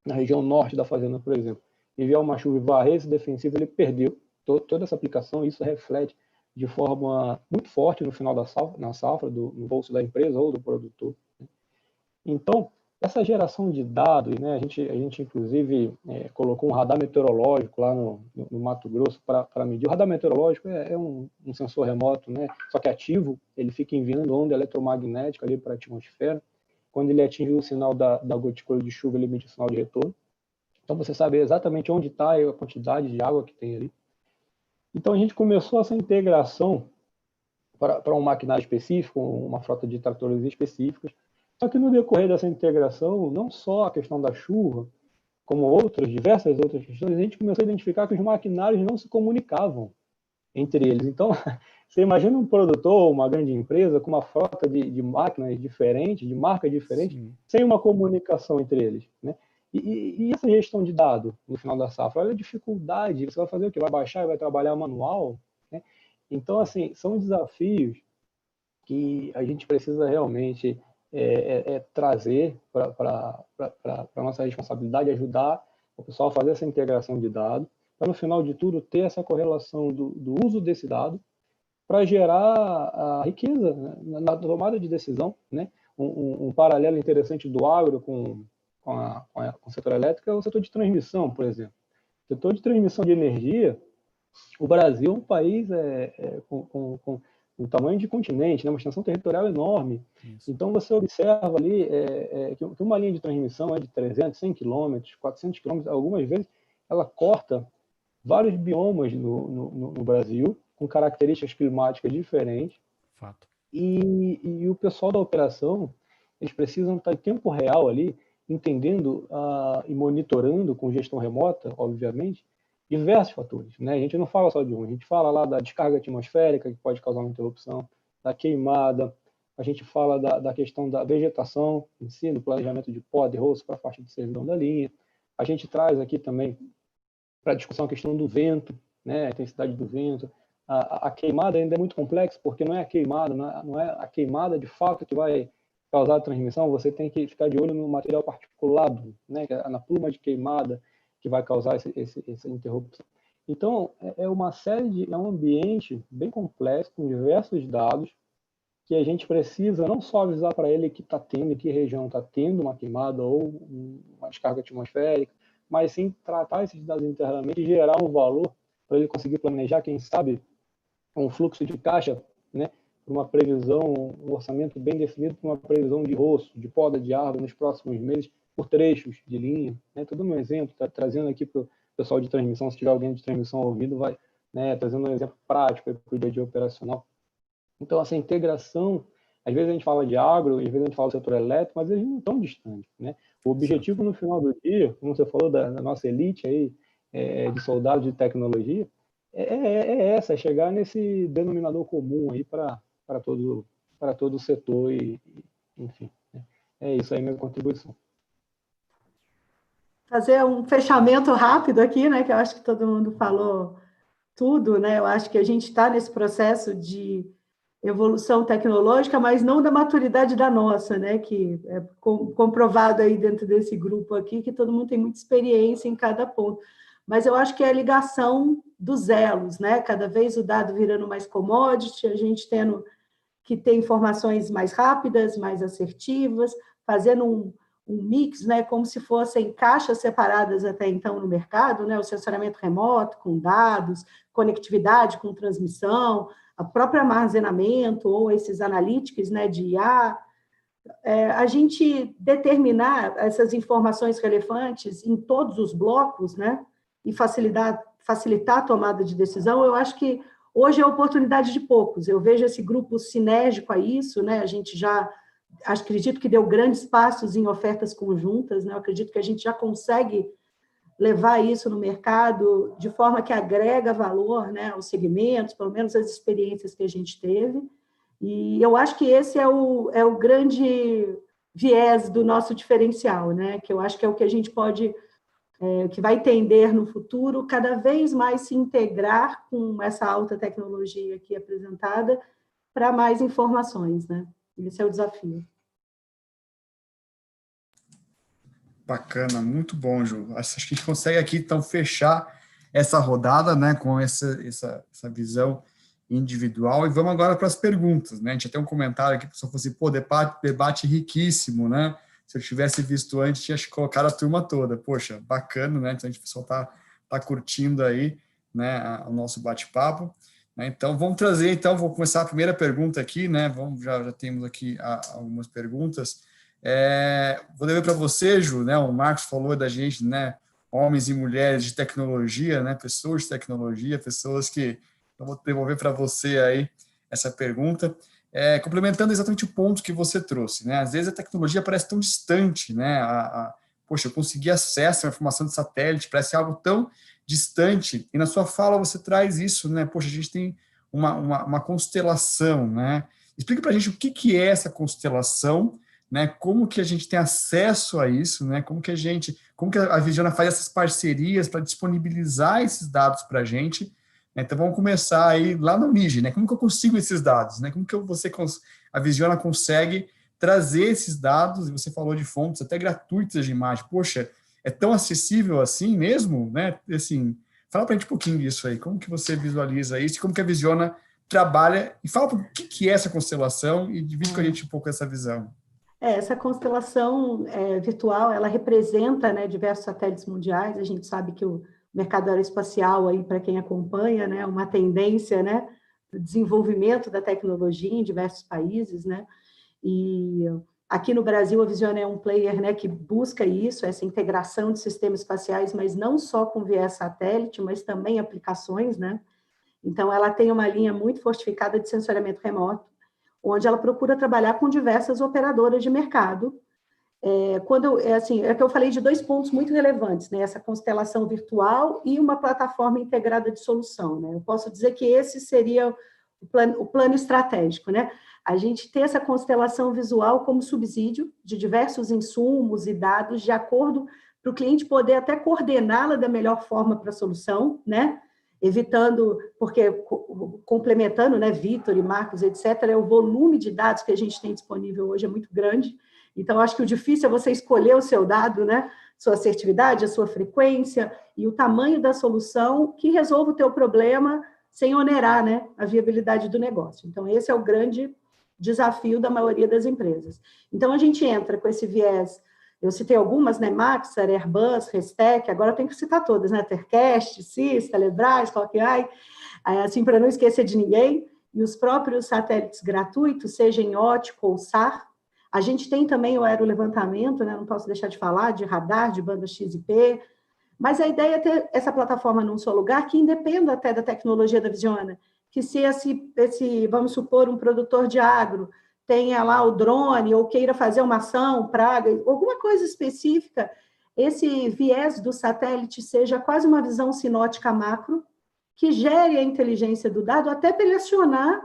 S5: na região norte da fazenda, por exemplo, e vier uma chuva e varrer esse defensivo, ele perdeu toda essa aplicação, e isso reflete de forma muito forte no final da safra, na safra, no bolso da empresa ou do produtor. Então, essa geração de dados, né, a gente inclusive colocou um radar meteorológico lá no Mato Grosso para medir. O radar meteorológico é um sensor remoto, né, só que ativo, ele fica enviando onda eletromagnética ali para a atmosfera. Quando ele atinge o sinal da gotícula de chuva, ele emite o sinal de retorno. Então, você sabe exatamente onde está a quantidade de água que tem ali. Então, a gente começou essa integração para um maquinário específico, uma frota de tratores específicos. Só que no decorrer dessa integração, não só a questão da chuva, como diversas outras questões, a gente começou a identificar que os maquinários não se comunicavam entre eles. Então, você imagina um produtor, uma grande empresa, com uma frota de máquinas diferentes, de marcas diferentes, sim, sem uma comunicação entre eles, né? E essa gestão de dados no final da safra, olha a dificuldade, você vai fazer o quê? Vai baixar e vai trabalhar manual, né? Então, assim, são desafios que a gente precisa realmente trazer para a nossa responsabilidade, ajudar o pessoal a fazer essa integração de dados, para no final de tudo ter essa correlação do uso desse dado para gerar a riqueza, né, na tomada de decisão, né? Um paralelo interessante do agro com o setor elétrico é o setor de transmissão, por exemplo. O setor de transmissão de energia, o Brasil é um país com um tamanho de continente, né, uma extensão territorial enorme. Isso. Então, você observa ali que uma linha de transmissão é de 300, 100 quilômetros, 400 quilômetros, algumas vezes ela corta vários biomas no Brasil, com características climáticas diferentes.
S2: Fato.
S5: E o pessoal da operação, eles precisam estar em tempo real ali, entendendo e monitorando com gestão remota, obviamente, diversos fatores, né? A gente não fala só de um, a gente fala lá da descarga atmosférica, que pode causar uma interrupção, da queimada, a gente fala da questão da vegetação em si, do planejamento de poda e roço para a faixa de servidão da linha. A gente traz aqui também para a discussão a questão do vento, né? A intensidade do vento. A queimada ainda é muito complexa, porque não é a queimada, não é a queimada de fato que vai causar a transmissão, você tem que ficar de olho no material particulado, né? Na pluma de queimada, que vai causar essa interrupção. Então, é um ambiente bem complexo, com diversos dados, que a gente precisa não só avisar para ele que está tendo, em que região está tendo uma queimada ou uma descarga atmosférica, mas sim tratar esses dados internamente e gerar um valor para ele conseguir planejar, quem sabe, um fluxo de caixa, né, uma previsão, um orçamento bem definido para uma previsão de roço, de poda de árvore nos próximos meses, por trechos de linha, né? Tudo um exemplo, trazendo aqui para o pessoal de transmissão, se tiver alguém de transmissão ouvindo, vai, né, trazendo um exemplo prático para o dia a dia operacional. Então, essa integração, às vezes a gente fala de agro, às vezes a gente fala do setor elétrico, mas eles não estão distantes, né? O objetivo no final do dia, como você falou da nossa elite aí, de soldados de tecnologia, é chegar nesse denominador comum aí para todo o setor enfim, né? É isso aí minha contribuição.
S4: Fazer um fechamento rápido aqui, né, que eu acho que todo mundo falou tudo, né? Eu acho que a gente está nesse processo de evolução tecnológica, mas não da maturidade da nossa, né? Que é comprovado aí dentro desse grupo aqui, que todo mundo tem muita experiência em cada ponto. Mas eu acho que é a ligação dos elos, né? Cada vez o dado virando mais commodity, a gente tendo que ter informações mais rápidas, mais assertivas, fazendo um mix, né, como se fossem caixas separadas até então no mercado, né, o sensoramento remoto com dados, conectividade com transmissão, o próprio armazenamento ou esses analytics, né, de IA, a gente determinar essas informações relevantes em todos os blocos, né, e facilitar a tomada de decisão. Eu acho que Hoje é a oportunidade de poucos. Eu vejo esse grupo sinérgico a isso, né? A gente já, acredito que deu grandes passos em ofertas conjuntas, né? Eu acredito que a gente já consegue levar isso no mercado de forma que agrega valor, né, aos segmentos, pelo menos as experiências que a gente teve. E eu acho que esse é o grande viés do nosso diferencial, né, que eu acho que é o que a gente pode, que vai tender no futuro, cada vez mais se integrar com essa alta tecnologia aqui apresentada para mais informações, né? Esse é o desafio.
S1: Bacana, muito bom, Ju. Acho que a gente consegue aqui, então, fechar essa rodada, né, com essa visão individual. E vamos agora para as perguntas, né? A gente tem um comentário aqui, a pessoa falou assim, pô, debate riquíssimo, né? Se eu tivesse visto antes, tinha colocado a turma toda. Poxa, bacana, né? Então, a gente, o pessoal tá curtindo aí, né, o nosso bate-papo. Né? Então, vamos trazer, então, vou começar a primeira pergunta aqui, né? Já temos aqui algumas perguntas. Vou dever para você, Ju, né? O Marcos falou da gente, né? Homens e mulheres de tecnologia, né? Pessoas de tecnologia, pessoas que... Eu vou devolver para você aí essa pergunta, complementando exatamente o ponto que você trouxe, né? Às vezes a tecnologia parece tão distante, né? Poxa, eu consegui acesso à informação de satélite, parece algo tão distante, e na sua fala você traz isso, né? Poxa, a gente tem uma constelação, né? Explica para a gente o que é essa constelação, né, como que a gente tem acesso a isso, né, como que a Visiona faz essas parcerias para disponibilizar esses dados para a gente, né? Então vamos começar aí lá no origem, né, como que eu consigo esses dados, né, como que a Visiona consegue trazer esses dados, e você falou de fontes até gratuitas de imagem, poxa, é tão acessível assim mesmo, né, assim, fala para a gente um pouquinho disso aí, como que você visualiza isso, como que a Visiona trabalha, e fala o que é essa constelação, e divide com a gente um pouco essa visão.
S4: Essa constelação virtual, ela representa, né, diversos satélites mundiais. A gente sabe que o mercado aeroespacial, aí, para quem acompanha, né, uma tendência, né, do desenvolvimento da tecnologia em diversos países, né, e aqui no Brasil a Visiona é um player, né, que busca isso, essa integração de sistemas espaciais, mas não só com viés satélite, mas também aplicações, né. Então, ela tem uma linha muito fortificada de sensoriamento remoto, onde ela procura trabalhar com diversas operadoras de mercado. Que eu falei de 2 pontos muito relevantes, né? Essa constelação virtual e uma plataforma integrada de solução, né? Eu posso dizer que esse seria o plano estratégico, né? A gente ter essa constelação visual como subsídio de diversos insumos e dados de acordo para o cliente poder até coordená-la da melhor forma para a solução, né? Evitando, porque complementando, né, Vitor e Marcos, etc., o volume de dados que a gente tem disponível hoje é muito grande. Então, acho que o difícil é você escolher o seu dado, né, sua assertividade, a sua frequência e o tamanho da solução que resolva o teu problema sem onerar, né, a viabilidade do negócio. Então, esse é o grande desafio da maioria das empresas. Então, a gente entra com esse viés. Eu citei algumas, né? Maxar, Airbus, Restec, agora eu tenho que citar todas, né? Tercast, CIS, Telebrás, Hawkeye, assim, para não esquecer de ninguém, e os próprios satélites gratuitos, seja em ótico ou SAR. A gente tem também o aerolevantamento, né? Não posso deixar de falar, de radar, de banda X e P, mas a ideia é ter essa plataforma num só lugar, que independa até da tecnologia da Visiona, que se vamos supor, um produtor de agro, tenha lá o drone ou queira fazer uma ação, praga, alguma coisa específica, esse viés do satélite seja quase uma visão sinótica macro, que gere a inteligência do dado até para ele acionar,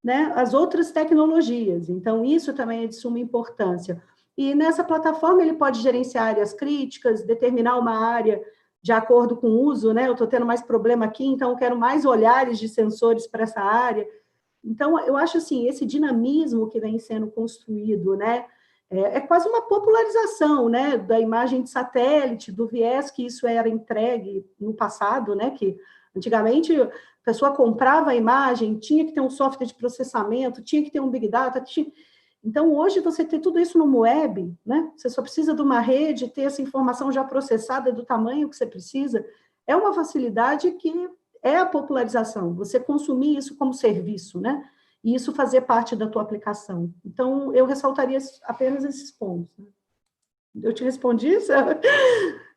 S4: né, as outras tecnologias. Então, isso também é de suma importância. E nessa plataforma ele pode gerenciar áreas críticas, determinar uma área de acordo com o uso, né? Eu estou tendo mais problema aqui, então eu quero mais olhares de sensores para essa área. Então, eu acho assim, esse dinamismo que vem sendo construído, né, é quase uma popularização, né, da imagem de satélite, do viés que isso era entregue no passado, né, que antigamente a pessoa comprava a imagem, tinha que ter um software de processamento, tinha que ter um Big Data. Então, hoje, você tem tudo isso no web, né, você só precisa de uma rede, ter essa informação já processada do tamanho que você precisa, é uma facilidade que é a popularização, você consumir isso como serviço, né? E isso fazer parte da tua aplicação. Então, eu ressaltaria apenas esses pontos. Né? Eu te respondi, sabe?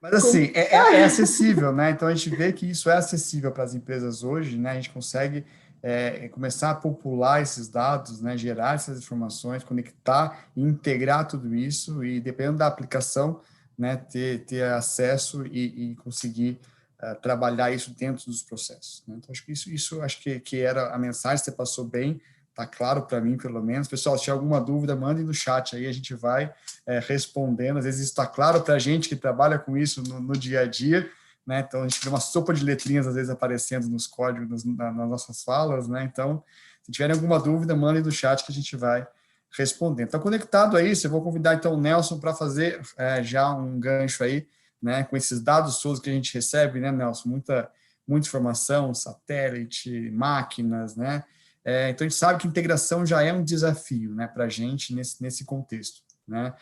S1: Mas assim, é acessível, né? Então a gente vê que isso é acessível para as empresas hoje, né? A gente consegue começar a popular esses dados, né? Gerar essas informações, conectar e integrar tudo isso e, dependendo da aplicação, né? Ter acesso e conseguir trabalhar isso dentro dos processos, né? Então acho que isso acho que era a mensagem, você passou bem, tá claro para mim, pelo menos. Pessoal, se tiver alguma dúvida, mandem no chat aí, a gente vai respondendo. Às vezes isso está claro para a gente que trabalha com isso no dia a dia, né? Então a gente vê uma sopa de letrinhas às vezes aparecendo nos códigos, nas nossas falas, né? Então, se tiverem alguma dúvida, mandem no chat que a gente vai respondendo. Está conectado a isso, eu vou convidar então o Nelson para fazer já um gancho aí, né? Com esses dados todos que a gente recebe, né, Nelson? Muita informação, satélite, máquinas, né? Então, a gente sabe que integração já é um desafio, né, para a gente nesse contexto, né?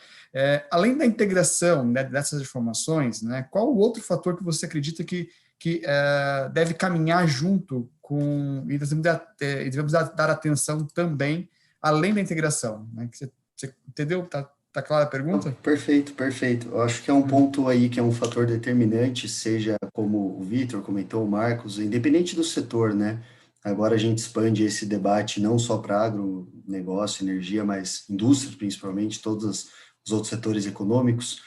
S1: Além da integração, né, dessas informações, né, qual o outro fator que você acredita que deve caminhar junto com, e devemos dar atenção também, além da integração? Né? Você entendeu? Tá clara a pergunta?
S3: Perfeito, perfeito. Eu acho que é um ponto aí que é um fator determinante, seja como o Vitor comentou, o Marcos, independente do setor, né? Agora a gente expande esse debate não só para agronegócio, energia, mas indústria, principalmente, todos os outros setores econômicos.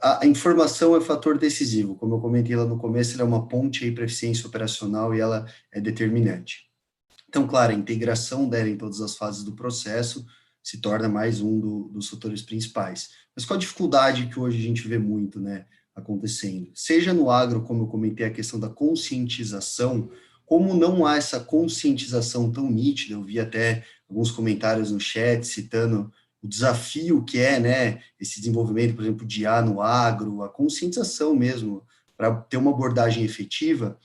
S3: A informação é fator decisivo. Como eu comentei lá no começo, ela é uma ponte aí para eficiência operacional e ela é determinante. Então, claro, a integração dela em todas as fases do processo se torna mais um dos fatores principais. Mas qual a dificuldade que hoje a gente vê muito, né, acontecendo? Seja no agro, como eu comentei, a questão da conscientização, como não há essa conscientização tão nítida, eu vi até alguns comentários no chat citando o desafio que é, né, esse desenvolvimento, por exemplo, de IA no agro, a conscientização mesmo, para ter uma abordagem efetiva,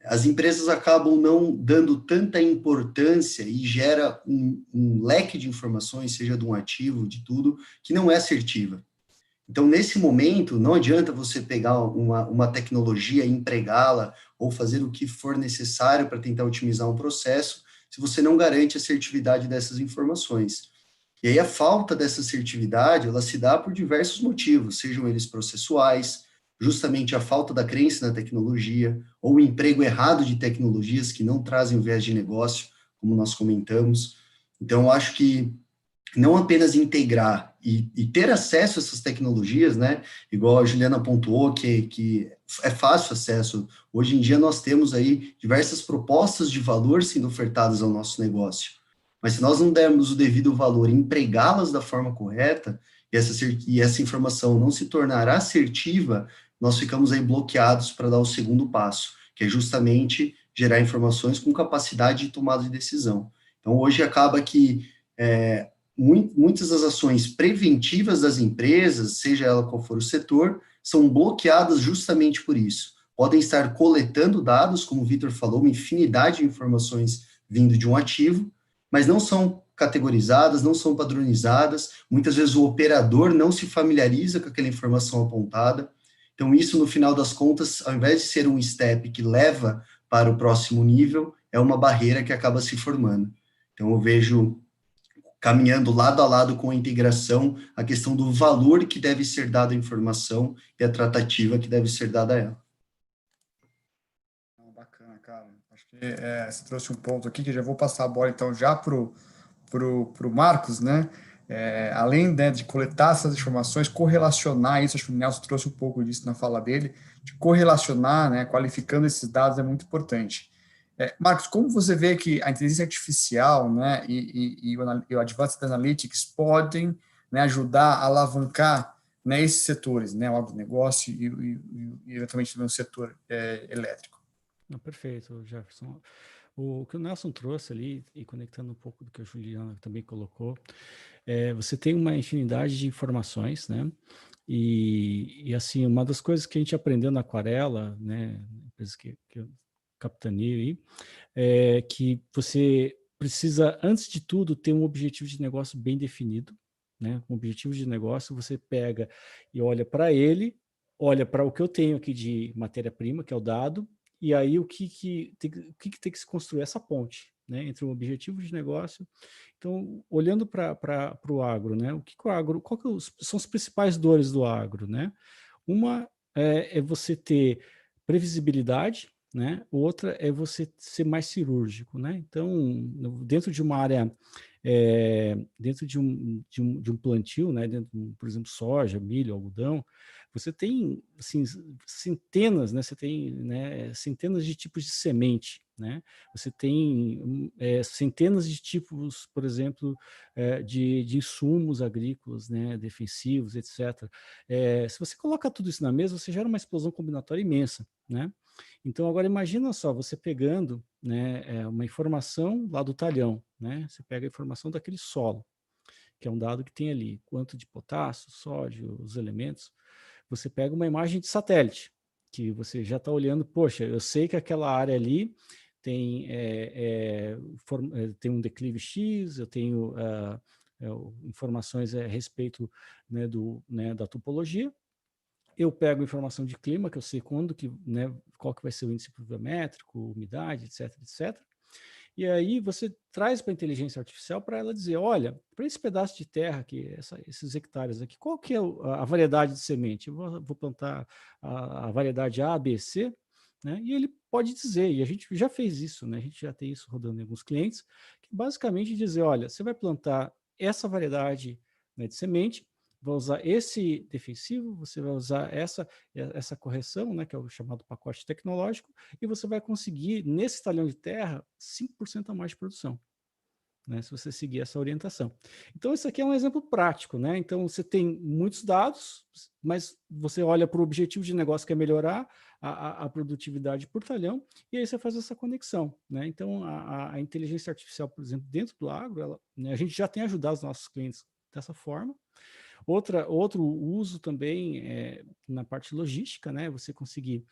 S3: as empresas acabam não dando tanta importância e gera um leque de informações, seja de um ativo, de tudo, que não é assertiva. Então, nesse momento, não adianta você pegar uma tecnologia e empregá-la ou fazer o que for necessário para tentar otimizar um processo, se você não garante a assertividade dessas informações. E aí a falta dessa assertividade, ela se dá por diversos motivos, sejam eles processuais, justamente a falta da crença na tecnologia, ou o emprego errado de tecnologias que não trazem o viés de negócio, como nós comentamos. Então, eu acho que não apenas integrar e ter acesso a essas tecnologias, né? Igual a Juliana pontuou, que é fácil acesso. Hoje em dia nós temos aí diversas propostas de valor sendo ofertadas ao nosso negócio. Mas se nós não dermos o devido valor e empregá-las da forma correta, e essa informação não se tornar assertiva, nós ficamos aí bloqueados para dar o segundo passo, que é justamente gerar informações com capacidade de tomada de decisão. Então, hoje acaba que muitas das ações preventivas das empresas, seja ela qual for o setor, são bloqueadas justamente por isso. Podem estar coletando dados, como o Vitor falou, uma infinidade de informações vindo de um ativo, mas não são categorizadas, não são padronizadas, muitas vezes o operador não se familiariza com aquela informação apontada. Então, isso, no final das contas, ao invés de ser um step que leva para o próximo nível, é uma barreira que acaba se formando. Então, eu vejo caminhando lado a lado com a integração, a questão do valor que deve ser dado à informação e a tratativa que deve ser dada a ela.
S1: Bacana, cara. Acho que você trouxe um ponto aqui que eu já vou passar a bola, então, já pro Marcos, né? Além, né, de coletar essas informações, correlacionar isso, acho que o Nelson trouxe um pouco disso na fala dele, de correlacionar, né, qualificando esses dados é muito importante. Marcos, como você vê que a inteligência artificial, né, e o Advanced Analytics podem, né, ajudar a alavancar, né, esses setores, né, o agronegócio e eventualmente também o setor elétrico?
S2: Perfeito, Jefferson. O que o Nelson trouxe ali, e conectando um pouco do que a Juliana também colocou, você tem uma infinidade de informações, né? E assim, uma das coisas que a gente aprendeu na Aquarela, né, empresa que eu capitaneio aí, é que você precisa, antes de tudo, ter um objetivo de negócio bem definido, né? Um objetivo de negócio, você pega e olha para ele, olha para o que eu tenho aqui de matéria-prima, que é o dado, e aí o que tem que se construir essa ponte, né, entre o objetivo de negócio. Então, olhando para o agro, né, o que o agro, são as principais dores do agro, né? Uma é você ter previsibilidade, né? Outra é você ser mais cirúrgico, né? Então, dentro de uma área, dentro de um plantio, né? Por exemplo, soja, milho, algodão, você tem assim, centenas, né? Você tem, né, centenas de tipos de semente, né? Você tem centenas de tipos, por exemplo, de insumos agrícolas, né? Defensivos, etc. Se você coloca tudo isso na mesa, você gera uma explosão combinatória imensa, né? Então, agora imagina só, você pegando, né, uma informação lá do talhão, né? Você pega a informação daquele solo, que é um dado que tem ali, quanto de potássio, sódio, os elementos. Você pega uma imagem de satélite, que você já está olhando, poxa, eu sei que aquela área ali tem, tem um declive X, eu tenho informações a respeito, né, da topologia. Eu pego informação de clima, que eu sei quando que, né, qual que vai ser o índice pluviométrico, umidade, etc, etc. E aí você traz para a inteligência artificial para ela dizer, olha, para esse pedaço de terra aqui, esses hectares aqui, qual que é a variedade de semente? Eu vou plantar a variedade A, B, C, né? E ele pode dizer, e a gente já fez isso, né? A gente já tem isso rodando em alguns clientes, que basicamente dizer, olha, você vai plantar essa variedade, né, de semente, vai usar esse defensivo, você vai usar essa correção, né, que é o chamado pacote tecnológico, e você vai conseguir, nesse talhão de terra, 5% a mais de produção, né, se você seguir essa orientação. Então, isso aqui é um exemplo prático, né? Então, você tem muitos dados, mas você olha para o objetivo de negócio que é melhorar a produtividade por talhão, e aí você faz essa conexão, né? Então, a inteligência artificial, por exemplo, dentro do agro, né, a gente já tem ajudado os nossos clientes dessa forma. Outro uso também na parte logística, né? Você conseguir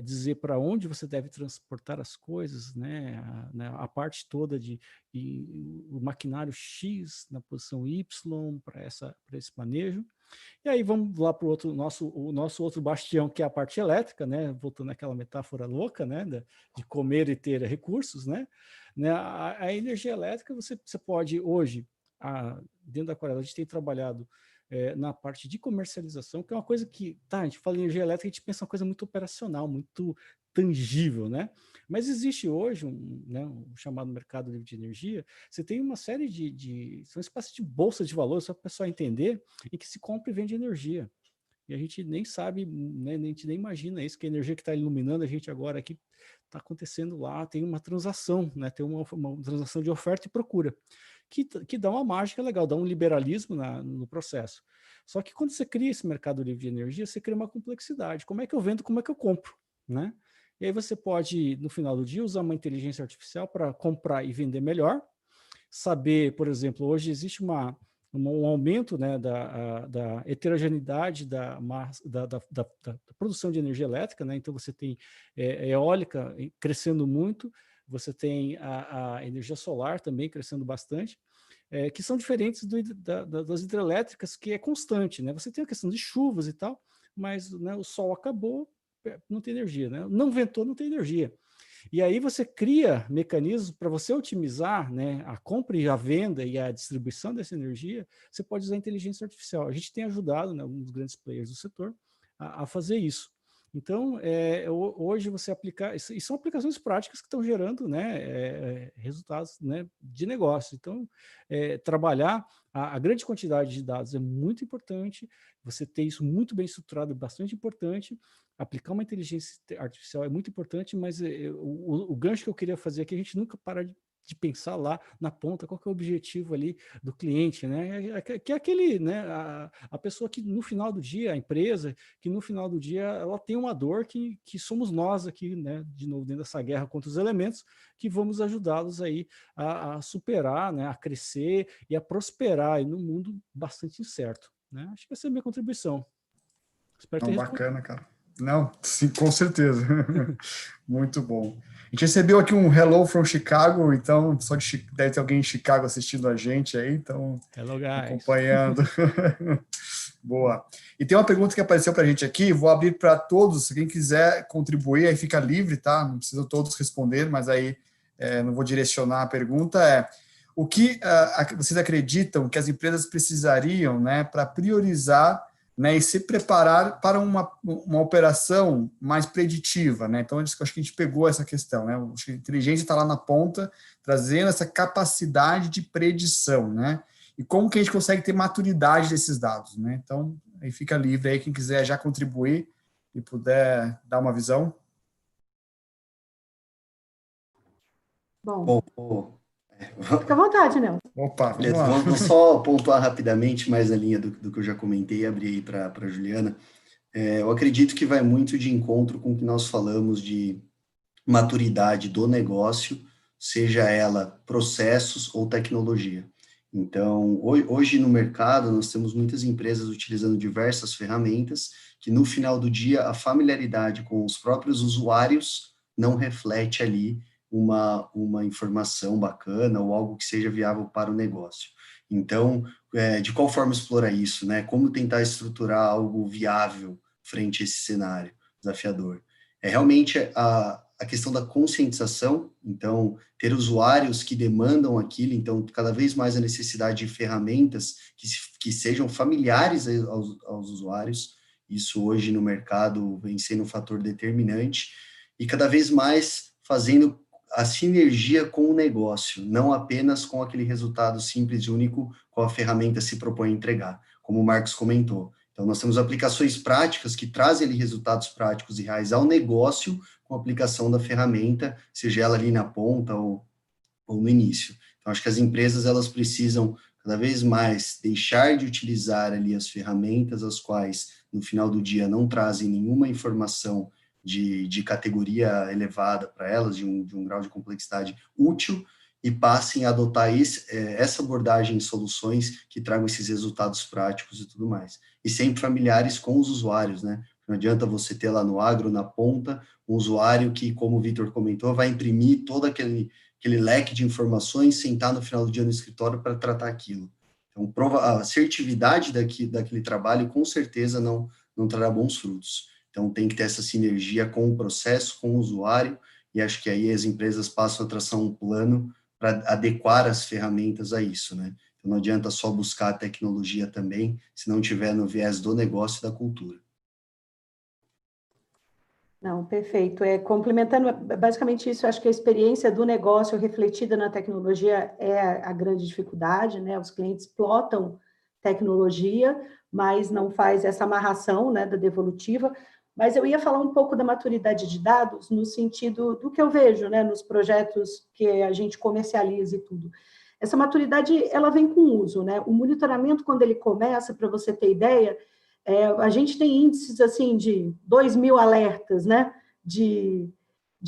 S2: dizer para onde você deve transportar as coisas, né? A parte toda o maquinário X na posição Y para esse manejo. E aí vamos lá para o nosso outro bastião, que é a parte elétrica, né? Voltando àquela metáfora louca, né? De comer e ter recursos, né? A energia elétrica você pode hoje, dentro da Aquarela, a gente tem trabalhado na parte de comercialização, que é uma coisa que, a gente fala em energia elétrica, a gente pensa uma coisa muito operacional, muito tangível, né? Mas existe hoje um chamado mercado livre de energia, você tem uma série são espécies de bolsa de valores, só para o pessoal entender, em que se compra e vende energia. E a gente nem sabe, né, a gente nem imagina isso, que a energia que está iluminando a gente agora aqui está acontecendo lá, tem uma transação, né, tem uma transação de oferta e procura, que dá uma mágica legal, dá um liberalismo no processo. Só que quando você cria esse mercado livre de energia, você cria uma complexidade. Como é que eu vendo, como é que eu compro, né? E aí você pode, no final do dia, usar uma inteligência artificial para comprar e vender melhor, saber, por exemplo, hoje existe um aumento, né, da heterogeneidade da produção de energia elétrica, né? Então você tem eólica crescendo muito, você tem a energia solar também crescendo bastante, que são diferentes das hidrelétricas, que é constante, né? Você tem a questão de chuvas e tal, mas, né, o sol acabou, não tem energia, né? Não ventou, não tem energia. E aí você cria mecanismos para você otimizar, né, a compra e a venda e a distribuição dessa energia. Você pode usar a inteligência artificial. A gente tem ajudado, né, alguns grandes players do setor a fazer isso. Então, hoje você aplicar, e são aplicações práticas que estão gerando, né, resultados, né, de negócio. Então, trabalhar a grande quantidade de dados é muito importante, você ter isso muito bem estruturado é bastante importante, aplicar uma inteligência artificial é muito importante, mas o gancho que eu queria fazer aqui, a gente nunca para de pensar lá na ponta, qual que é o objetivo ali do cliente, né? Que é aquele, né? A pessoa que no final do dia, a empresa, que no final do dia ela tem uma dor que somos nós aqui, né? De novo, dentro dessa guerra contra os elementos, que vamos ajudá-los aí a superar, né? A crescer e a prosperar aí num mundo bastante incerto, né? Acho que essa é a minha contribuição.
S1: Espero ter bacana, cara. Não, sim, com certeza. Muito bom. A gente recebeu aqui um hello from Chicago, então deve ter alguém em Chicago assistindo a gente aí, então
S2: hello, guys.
S1: Acompanhando. Boa. E tem uma pergunta que apareceu para a gente aqui, vou abrir para todos, quem quiser contribuir, aí fica livre, tá? Não precisa todos responder, mas aí não vou direcionar a pergunta, o que vocês acreditam que as empresas precisariam, né, para priorizar, né, e se preparar para uma operação mais preditiva, né? Então, acho que a gente pegou essa questão, né? Acho que a inteligência está lá na ponta, trazendo essa capacidade de predição, né? E como que a gente consegue ter maturidade desses dados, né? Então, aí fica livre aí quem quiser já contribuir e puder dar uma visão.
S4: Bom,
S3: Bom,
S4: fica à vontade, Nelson.
S1: Opa, vamos lá.
S3: vou só pontuar rapidamente, mais na linha do que eu já comentei e abrir aí para a Juliana. Eu acredito que vai muito de encontro com o que nós falamos de maturidade do negócio, seja ela processos ou tecnologia. Então, hoje no mercado, nós temos muitas empresas utilizando diversas ferramentas que, no final do dia, a familiaridade com os próprios usuários não reflete ali uma informação bacana ou algo que seja viável para o negócio. Então, de qual forma explorar isso, né? Como tentar estruturar algo viável frente a esse cenário desafiador? É realmente a questão da conscientização, então, ter usuários que demandam aquilo, então, cada vez mais a necessidade de ferramentas que sejam familiares aos usuários, isso hoje no mercado vem sendo um fator determinante, e cada vez mais fazendo a sinergia com o negócio, não apenas com aquele resultado simples e único que a ferramenta se propõe a entregar, como o Marcos comentou. Então, nós temos aplicações práticas que trazem ali resultados práticos e reais ao negócio com a aplicação da ferramenta, seja ela ali na ponta ou no início. Então, acho que as empresas, elas precisam cada vez mais deixar de utilizar ali as ferramentas, as quais, no final do dia, não trazem nenhuma informação de categoria elevada para elas, de um grau de complexidade útil, e passem a adotar essa abordagem em soluções que tragam esses resultados práticos e tudo mais. E sempre familiares com os usuários, né? Não adianta você ter lá no agro, na ponta, um usuário que, como o Vitor comentou, vai imprimir todo aquele leque de informações, sentar no final do dia no escritório para tratar aquilo. Então, a assertividade daquele trabalho, com certeza, não trará bons frutos. Então, tem que ter essa sinergia com o processo, com o usuário, e acho que aí as empresas passam a traçar um plano para adequar as ferramentas a isso, né? Então, não adianta só buscar a tecnologia também, se não tiver no viés do negócio e da cultura.
S4: Não, perfeito. Complementando basicamente isso, acho que a experiência do negócio refletida na tecnologia é a grande dificuldade, né? Os clientes explotam tecnologia, mas não faz essa amarração, né, da devolutiva. Mas eu ia falar um pouco da maturidade de dados no sentido do que eu vejo, né, nos projetos que a gente comercializa e tudo. Essa maturidade, ela vem com o uso, né? O monitoramento, quando ele começa, para você ter ideia, a gente tem índices assim de 2.000 alertas, né, de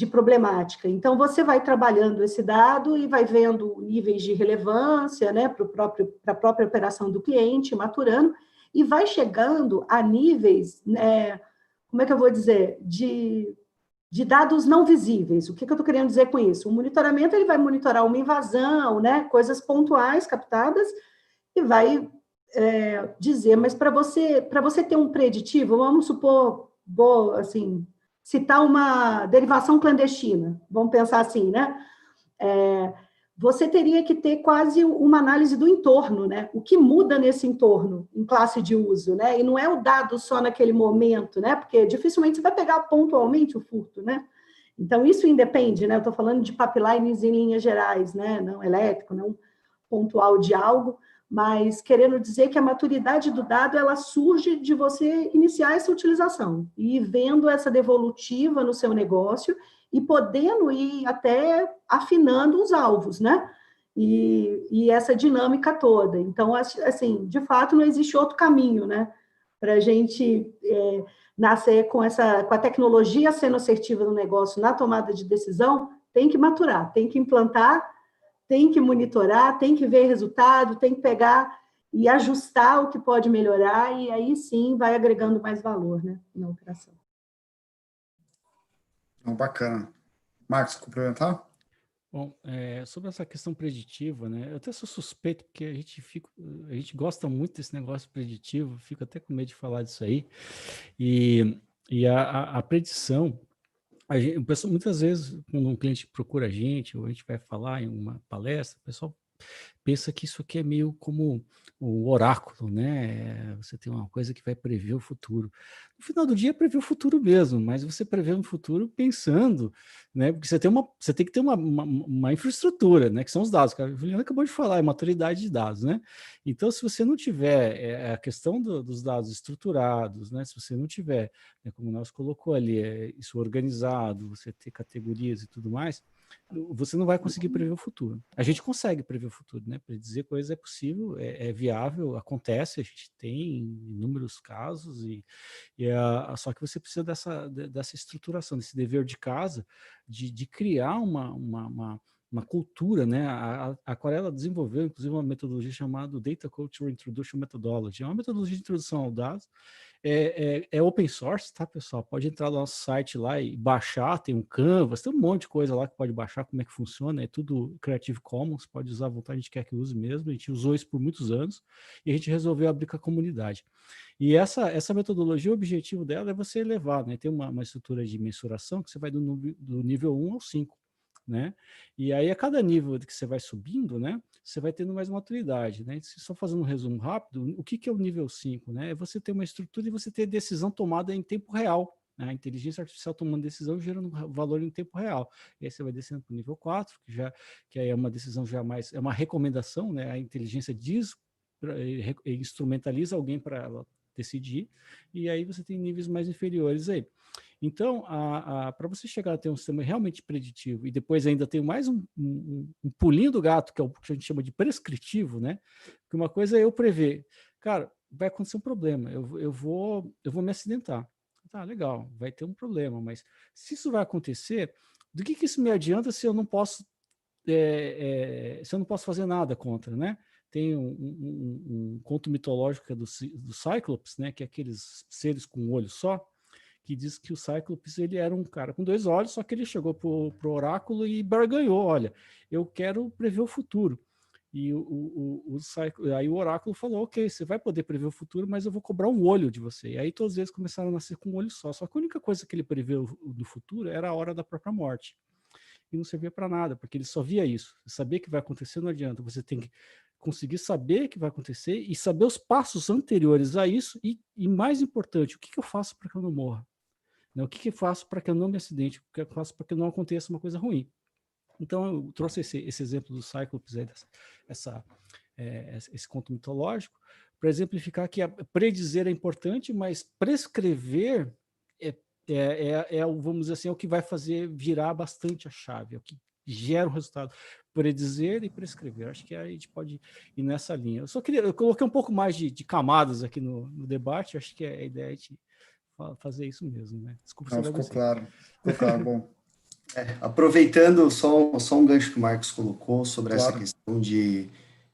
S4: problemática. Então, você vai trabalhando esse dado e vai vendo níveis de relevância, né, para a própria operação do cliente, maturando, e vai chegando a níveis, como é que eu vou dizer, de dados não visíveis. O que eu estou querendo dizer com isso? O monitoramento, ele vai monitorar uma invasão, né, coisas pontuais captadas, e vai dizer, mas para você ter um preditivo, vamos supor, vou assim, citar uma derivação clandestina, vamos pensar assim, né? Você teria que ter quase uma análise do entorno, né? O que muda nesse entorno, em classe de uso, né? E não é o dado só naquele momento, né? Porque dificilmente você vai pegar pontualmente o furto, né? Então, isso independe, né? Eu estou falando de pipelines em linhas gerais, né? Não elétrico, não pontual de algo, mas querendo dizer que a maturidade do dado, ela surge de você iniciar essa utilização e ir vendo essa devolutiva no seu negócio e podendo ir até afinando os alvos, né? E essa dinâmica toda. Então, assim, de fato, não existe outro caminho, né? Para a gente nascer com a tecnologia sendo assertiva no negócio, na tomada de decisão, tem que maturar, tem que implantar, tem que monitorar, tem que ver resultado, tem que pegar e ajustar o que pode melhorar, e aí sim vai agregando mais valor, né, na operação.
S1: Bacana. Marcos, complementar?
S2: Bom, sobre essa questão preditiva, né? Eu até sou suspeito, porque a gente gosta muito desse negócio preditivo, fico até com medo de falar disso aí. E a predição, muitas vezes, quando um cliente procura a gente, ou a gente vai falar em uma palestra, o pessoal pensa que isso aqui é meio como o oráculo, né? Você tem uma coisa que vai prever o futuro. No final do dia, é prever o futuro mesmo, mas você prevê um futuro pensando, né? Porque você tem que ter uma infraestrutura, né? Que são os dados, que a Juliana acabou de falar, é maturidade de dados, né? Então, se você não tiver a questão dos dados estruturados, né? Se você não tiver, né, como nós colocou ali, isso organizado, você ter categorias e tudo mais, você não vai conseguir prever o futuro. A gente consegue prever o futuro, né? Predizer coisas é possível, é viável, acontece, a gente tem inúmeros casos, só que você precisa dessa estruturação, desse dever de casa, de criar uma cultura, né? A Aquarela desenvolveu, inclusive, uma metodologia chamada Data Culture Introduction Methodology. É uma metodologia de introdução ao dados, é open source, tá, pessoal? Pode entrar no nosso site lá e baixar, tem um Canvas, tem um monte de coisa lá que pode baixar, como é que funciona, é tudo Creative Commons, pode usar à vontade, a gente quer que use mesmo, a gente usou isso por muitos anos, e a gente resolveu abrir com a comunidade. E essa metodologia, o objetivo dela é você elevar, né? Tem uma estrutura de mensuração que você vai do nível 1 ao 5, né? E aí, a cada nível que você vai subindo, né, você vai tendo mais maturidade, né? Só fazendo um resumo rápido, o que é o nível 5, né? É você ter uma estrutura e você ter decisão tomada em tempo real, né? A inteligência artificial tomando decisão, gerando valor em tempo real. E aí você vai descendo para o nível 4, que aí é uma decisão já mais, é uma recomendação, né? A inteligência diz, instrumentaliza alguém para ela decidir, e aí você tem níveis mais inferiores aí. Então, para você chegar a ter um sistema realmente preditivo e depois ainda tem mais um pulinho do gato, que é o que a gente chama de prescritivo, né? Que uma coisa é eu prever, cara, vai acontecer um problema, eu vou me acidentar. Tá, legal, vai ter um problema, mas se isso vai acontecer, do que isso me adianta se eu não posso fazer nada contra, né? Tem um conto mitológico que é do Cyclops, né? Que é aqueles seres com um olho só, que diz que o Cyclops ele era um cara com 2 olhos, só que ele chegou pro oráculo e barganhou, olha, eu quero prever o futuro. E aí o oráculo falou, ok, você vai poder prever o futuro, mas eu vou cobrar um olho de você. E aí todos eles começaram a nascer com um olho só. Só que a única coisa que ele preveu do futuro era a hora da própria morte. E não servia para nada, porque ele só via isso. Saber que vai acontecer não adianta, você tem que conseguir saber o que vai acontecer e saber os passos anteriores a isso e mais importante, o que eu faço para que eu não morra? O que eu faço para que eu não me acidente? O que eu faço para que não aconteça uma coisa ruim? Então, eu trouxe esse exemplo do Cyclops, aí, esse conto mitológico, para exemplificar que predizer é importante, mas prescrever vamos dizer assim, é o que vai fazer virar bastante a chave, é o que gera o resultado. Predizer e prescrever. Acho que a gente pode ir nessa linha. Eu coloquei um pouco mais de camadas aqui no debate, acho que a ideia é de fazer isso mesmo, né? Desculpa.
S1: Não, ficou claro, bom.
S3: Aproveitando só um gancho que o Marcos colocou sobre essa questão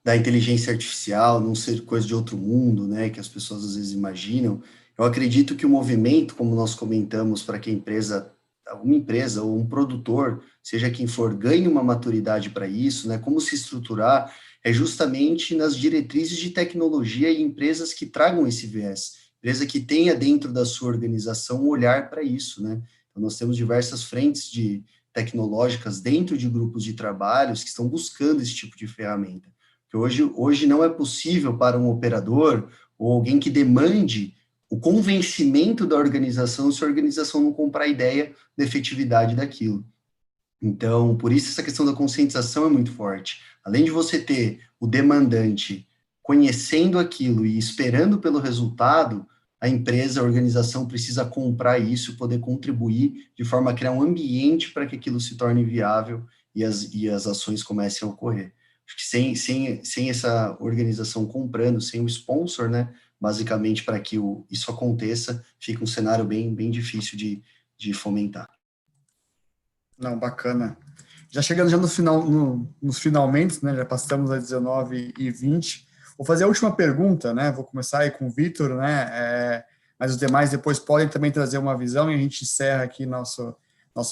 S3: da inteligência artificial não ser coisa de outro mundo, né, que as pessoas às vezes imaginam, eu acredito que o movimento, como nós comentamos, para que uma empresa ou um produtor, seja quem for, ganhe uma maturidade para isso, né, como se estruturar, é justamente nas diretrizes de tecnologia e empresas que tragam esse viés, empresa que tenha dentro da sua organização um olhar para isso, né. Então, nós temos diversas frentes tecnológicas dentro de grupos de trabalhos que estão buscando esse tipo de ferramenta. Porque hoje não é possível para um operador ou alguém que demande o convencimento da organização se a organização não comprar a ideia da efetividade daquilo. Então, por isso essa questão da conscientização é muito forte. Além de você ter o demandante conhecendo aquilo e esperando pelo resultado, a empresa, a organização precisa comprar isso, poder contribuir de forma a criar um ambiente para que aquilo se torne viável e as ações comecem a ocorrer. Acho que sem essa organização comprando, sem o sponsor, né, basicamente para que isso aconteça, fica um cenário bem difícil de fomentar.
S1: Não, bacana. Já chegando no final, nos finalmente, né, já passamos a 19h20. Vou fazer a última pergunta, né? Vou começar aí com o Vitor, né? Mas os demais depois podem também trazer uma visão e a gente encerra aqui nosso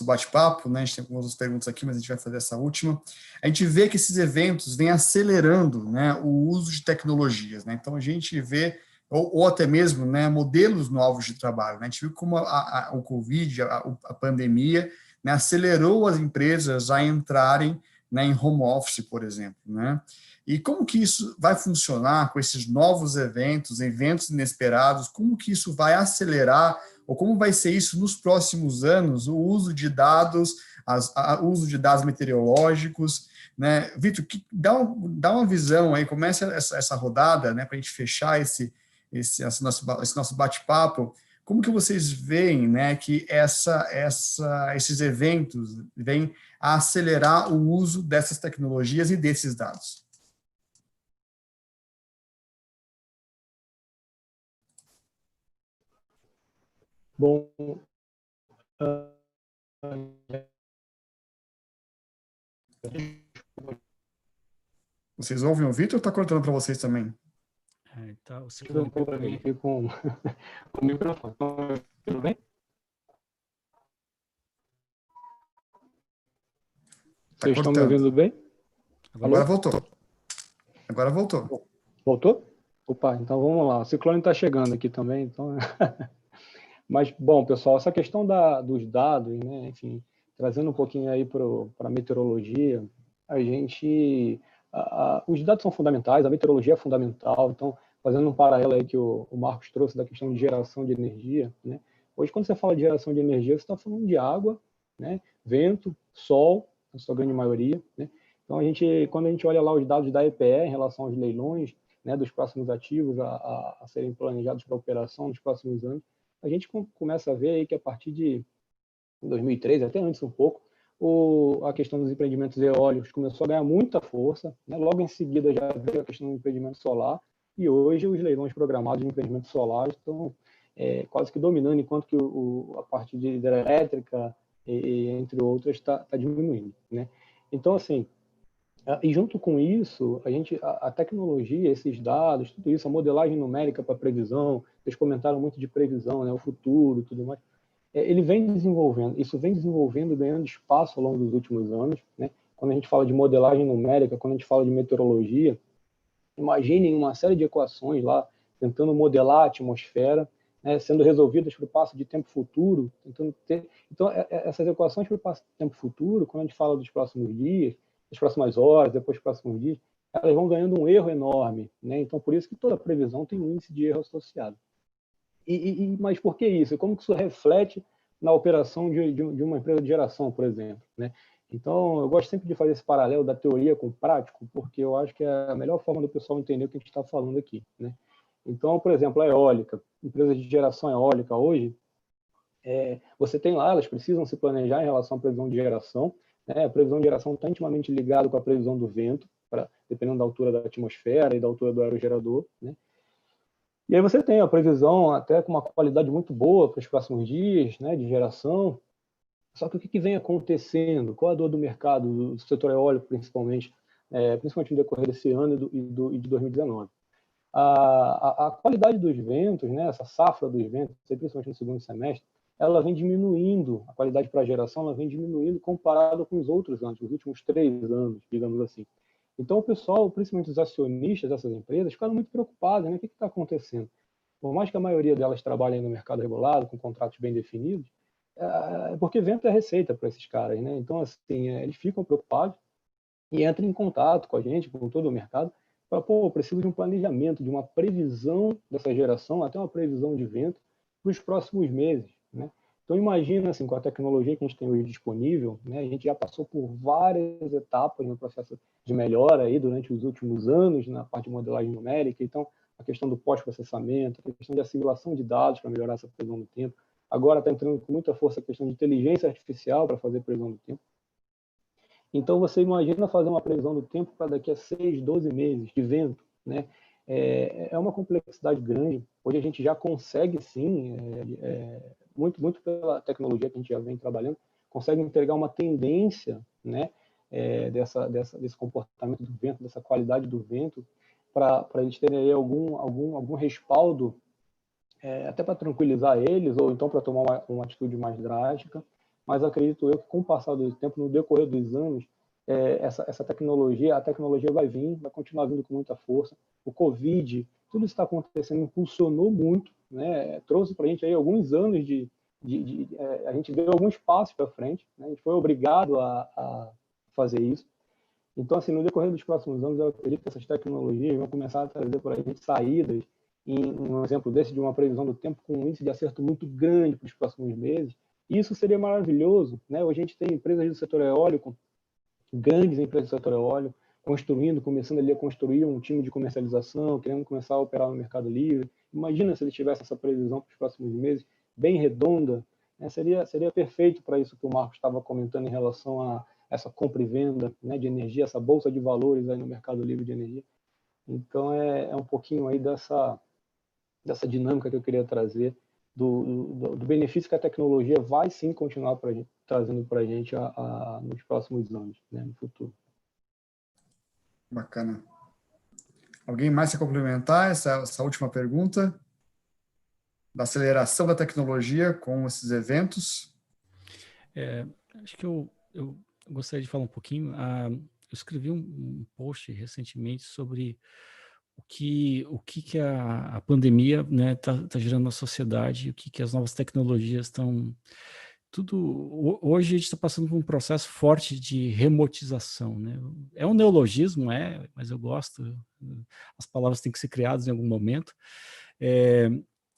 S1: bate-papo, né? A gente tem algumas perguntas aqui, mas a gente vai fazer essa última. A gente vê que esses eventos vêm acelerando, né, o uso de tecnologias, né? Então a gente vê ou até mesmo, né, modelos novos de trabalho, né? A gente viu como o Covid, a pandemia, né, acelerou as empresas a entrarem, né, em home office, por exemplo, né? E como que isso vai funcionar com esses novos eventos inesperados? Como que isso vai acelerar, ou como vai ser isso nos próximos anos, o uso de dados, o uso de dados meteorológicos, né? Vitor, dá uma visão aí, começa essa rodada, né, para a gente fechar esse nosso bate-papo. Como que vocês veem, né, que esses eventos vêm a acelerar o uso dessas tecnologias e desses dados?
S5: Bom,
S1: Vocês ouvem o Vitor ou está cortando para vocês também?
S2: Tá, o
S5: um pouco aqui com o microfone. Tudo bem? Vocês estão me ouvindo bem?
S1: Agora voltou. Agora voltou.
S5: Voltou? Opa, então vamos lá. O ciclone está chegando aqui também, então... Mas, bom, pessoal, essa questão dos dados, né, enfim, trazendo um pouquinho aí para a meteorologia, os dados são fundamentais, a meteorologia é fundamental, então, fazendo um paralelo aí que o Marcos trouxe da questão de geração de energia, né, hoje, quando você fala de geração de energia, você está falando de água, né, vento, sol, na sua grande maioria, né, então, quando a gente olha lá os dados da EPE em relação aos leilões, né, dos próximos ativos a serem planejados para operação nos próximos anos, a gente começa a ver aí que a partir de 2013, até antes um pouco, a questão dos empreendimentos eólicos começou a ganhar muita força, né? Logo em seguida já veio a questão do empreendimento solar, e hoje os leilões programados de empreendimento solar estão quase que dominando, enquanto que a parte de hidrelétrica, entre outras, está diminuindo, né? Então, assim, e junto com isso, a tecnologia, esses dados, tudo isso, a modelagem numérica para previsão, vocês comentaram muito de previsão, né, o futuro, tudo mais, ele vem desenvolvendo, isso vem desenvolvendo, ganhando espaço ao longo dos últimos anos, né? Quando a gente fala de modelagem numérica, quando a gente fala de meteorologia, imaginem uma série de equações lá, tentando modelar a atmosfera, né, sendo resolvidas para o passo de tempo futuro, tentando ter... Então, essas equações para o passo de tempo futuro, quando a gente fala dos próximos dias, das próximas horas, depois dos próximos dias, elas vão ganhando um erro enorme, né? Então, por isso que toda previsão tem um índice de erro associado. Mas por que isso? Como que isso reflete na operação de uma empresa de geração, por exemplo, né? Então, eu gosto sempre de fazer esse paralelo da teoria com o prático, porque eu acho que é a melhor forma do pessoal entender o que a gente está falando aqui, né? Então, por exemplo, a eólica, empresas de geração eólica hoje, você tem lá, elas precisam se planejar em relação à previsão de geração, né? A previsão de geração está intimamente ligada com a previsão do vento, dependendo da altura da atmosfera e da altura do aerogerador, né? E aí você tem a previsão até com uma qualidade muito boa para os próximos dias, né, de geração. Só que o que vem acontecendo? Qual a dor do mercado, do setor eólico principalmente, principalmente no decorrer desse ano e de 2019? A qualidade dos ventos, né, essa safra dos ventos, principalmente no segundo semestre, ela vem diminuindo, a qualidade para a geração ela vem diminuindo comparado com os outros anos, os últimos 3 anos, digamos assim. Então, o pessoal, principalmente os acionistas dessas empresas, ficaram muito preocupados, né? O que está acontecendo? Por mais que a maioria delas trabalhem no mercado regulado, com contratos bem definidos, porque vento é receita para esses caras, né? Então, assim, eles ficam preocupados e entram em contato com a gente, com todo o mercado, para, eu preciso de um planejamento, de uma previsão dessa geração, até uma previsão de vento para os próximos meses, né? Então, imagina, assim, com a tecnologia que a gente tem hoje disponível, né, a gente já passou por várias etapas no processo de melhora aí durante os últimos anos, na parte de modelagem numérica. Então, a questão do pós-processamento, a questão de assimilação de dados para melhorar essa previsão do tempo. Agora está entrando com muita força a questão de inteligência artificial para fazer previsão do tempo. Então, você imagina fazer uma previsão do tempo para daqui a 6, 12 meses de vento, né? É uma complexidade grande. Hoje a gente já consegue, sim, muito pela tecnologia que a gente já vem trabalhando, consegue entregar uma tendência, né, desse comportamento do vento, dessa qualidade do vento, para eles terem aí algum respaldo, até para tranquilizar eles, ou então para tomar uma atitude mais drástica. Mas acredito eu que com o passar do tempo, no decorrer dos anos, a tecnologia vai vir, vai continuar vindo com muita força. O Covid tudo isso está acontecendo, impulsionou muito, né? Trouxe para a gente aí alguns anos a gente deu alguns passos para frente, né? A gente foi obrigado a fazer isso. Então, assim, no decorrer dos próximos anos, eu acredito que essas tecnologias vão começar a trazer para a gente saídas, um exemplo desse de uma previsão do tempo com um índice de acerto muito grande para os próximos meses. Isso seria maravilhoso, né? Hoje a gente tem empresas do setor eólico, grandes empresas do setor eólico, começando ali a construir um time de comercialização, querendo começar a operar no Mercado Livre. Imagina se eles tivessem essa previsão para os próximos meses, bem redonda, né? Seria perfeito para isso que o Marcos estava comentando em relação a essa compra e venda, né, de energia, essa bolsa de valores aí no Mercado Livre de energia. Então, é um pouquinho aí dessa dinâmica que eu queria trazer, do benefício que a tecnologia vai sim continuar trazendo para a gente nos próximos anos, né, no futuro.
S1: Bacana. Alguém mais quer complementar essa última pergunta? Da aceleração da tecnologia com esses eventos?
S2: Acho que eu gostaria de falar um pouquinho. Eu escrevi um post recentemente sobre o que a pandemia, né, tá gerando na sociedade, o que as novas tecnologias estão... Hoje a gente está passando por um processo forte de remotização, né? É um neologismo, mas eu gosto. As palavras têm que ser criadas em algum momento.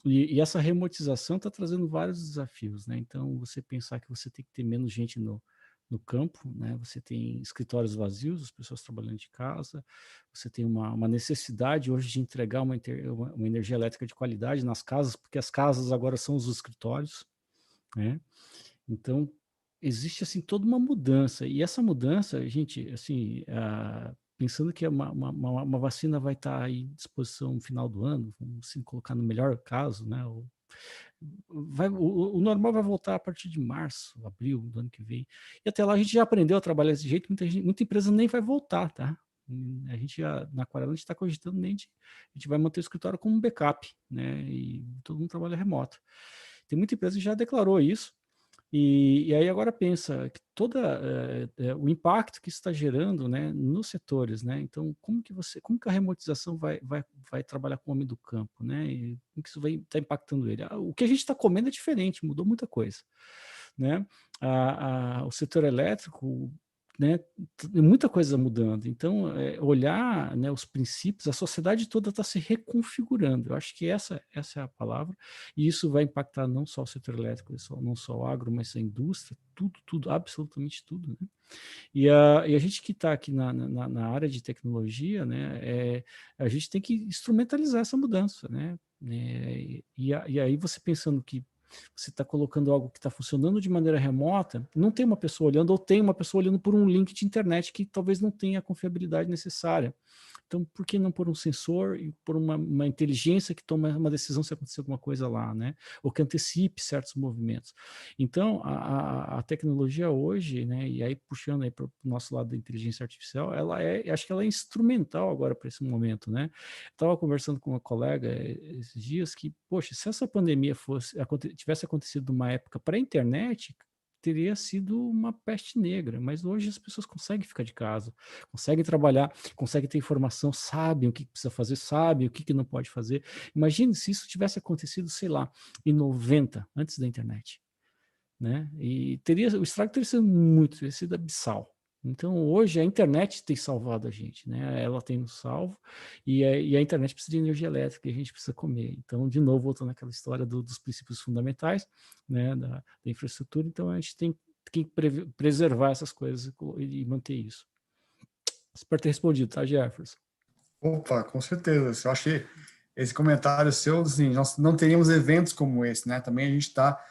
S2: E essa remotização está trazendo vários desafios, né? Então, você pensar que você tem que ter menos gente no campo, né? Você tem escritórios vazios, as pessoas trabalhando de casa, você tem uma necessidade hoje de entregar uma energia elétrica de qualidade nas casas, porque as casas agora são os escritórios, né? Então, existe, assim, toda uma mudança, e essa mudança, gente, assim, pensando que uma vacina vai estar aí à disposição no final do ano, vamos assim, colocar no melhor caso, né? O normal vai voltar a partir de março, abril do ano que vem. E até lá a gente já aprendeu a trabalhar desse jeito, muita empresa nem vai voltar, tá? A gente na Aquarela a gente está cogitando a gente vai manter o escritório como um backup, né? E todo mundo trabalha remoto. Tem muita empresa que já declarou isso. E aí agora pensa que o impacto que isso está gerando, né, nos setores, né? Então, como que a remotização vai trabalhar com o homem do campo, né? E como que isso vai estar impactando ele? O que a gente está comendo é diferente, mudou muita coisa, né? O setor elétrico, né, muita coisa mudando. Então, olhar, né, os princípios, a sociedade toda está se reconfigurando. Eu acho que essa é a palavra, e isso vai impactar não só o setor elétrico, não só o agro, mas a indústria, tudo, absolutamente tudo, né? E a gente que está aqui na área de tecnologia, né, a gente tem que instrumentalizar essa mudança, né? E aí você pensando que você está colocando algo que está funcionando de maneira remota, não tem uma pessoa olhando, ou tem uma pessoa olhando por um link de internet que talvez não tenha a confiabilidade necessária. Então, por que não pôr um sensor e pôr uma inteligência que toma uma decisão se acontecer alguma coisa lá, né? Ou que antecipe certos movimentos. Então, a tecnologia hoje, né, e aí puxando aí para o nosso lado da inteligência artificial, acho que ela é instrumental agora para esse momento, né? Estava conversando com uma colega esses dias que, poxa, se essa pandemia tivesse acontecido numa época pré-internet, teria sido uma peste negra, mas hoje as pessoas conseguem ficar de casa, conseguem trabalhar, conseguem ter informação, sabem o que precisa fazer, sabem o que não pode fazer. Imagine se isso tivesse acontecido, sei lá, em 90, antes da internet, né? E o estrago teria sido abissal. Então, hoje, a internet tem salvado a gente, né? Ela tem nos salvo, e a internet precisa de energia elétrica, e a gente precisa comer. Então, de novo, voltando àquela história dos princípios fundamentais, né, da infraestrutura, então a gente tem que preservar essas coisas e manter isso. Espero ter respondido, tá, Jefferson?
S1: Opa, com certeza. Eu acho que esse comentário seu, assim, nós não teríamos eventos como esse, né? Também a gente está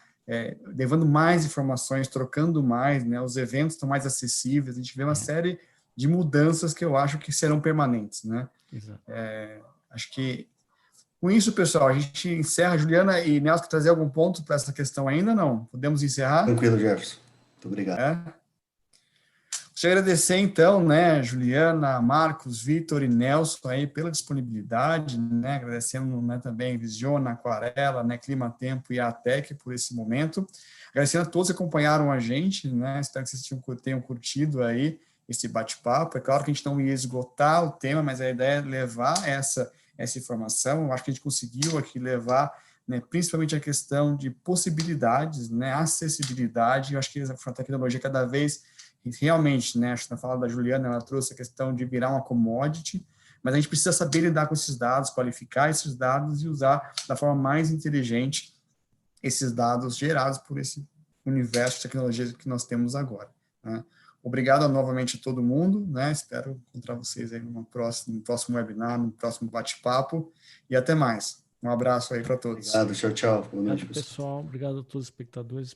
S1: levando mais informações, trocando mais, né? Os eventos estão mais acessíveis, a gente vê uma série de mudanças que eu acho que serão permanentes, né?
S2: Exato.
S1: Acho que com isso, pessoal, a gente encerra. Juliana e Nelson, quer trazer algum ponto para essa questão ainda? Não? Podemos encerrar?
S3: Tranquilo, Jefferson. Muito obrigado.
S1: Deixa eu agradecer, então, né, Juliana, Marcos, Vitor e Nelson aí pela disponibilidade, né, agradecendo, né, também Visiona, Aquarela, né, Clima Tempo e a ATEC por esse momento. Agradecendo a todos que acompanharam a gente, né, espero que vocês tenham curtido aí esse bate-papo. É claro que a gente não ia esgotar o tema, mas a ideia é levar essa informação. Eu acho que a gente conseguiu aqui levar, né, principalmente a questão de possibilidades, né, acessibilidade. Eu acho que a tecnologia cada vez, realmente, né, acho que na fala da Juliana, ela trouxe a questão de virar uma commodity, mas a gente precisa saber lidar com esses dados, qualificar esses dados e usar da forma mais inteligente esses dados gerados por esse universo de tecnologias que nós temos agora, né? Obrigado novamente a todo mundo, né? Espero encontrar vocês aí no próximo webinar, no próximo bate-papo, e até mais. Um abraço aí para todos.
S3: Obrigado, tchau, tchau. Boa noite,
S2: Obrigado, pessoal. Obrigado a todos os espectadores.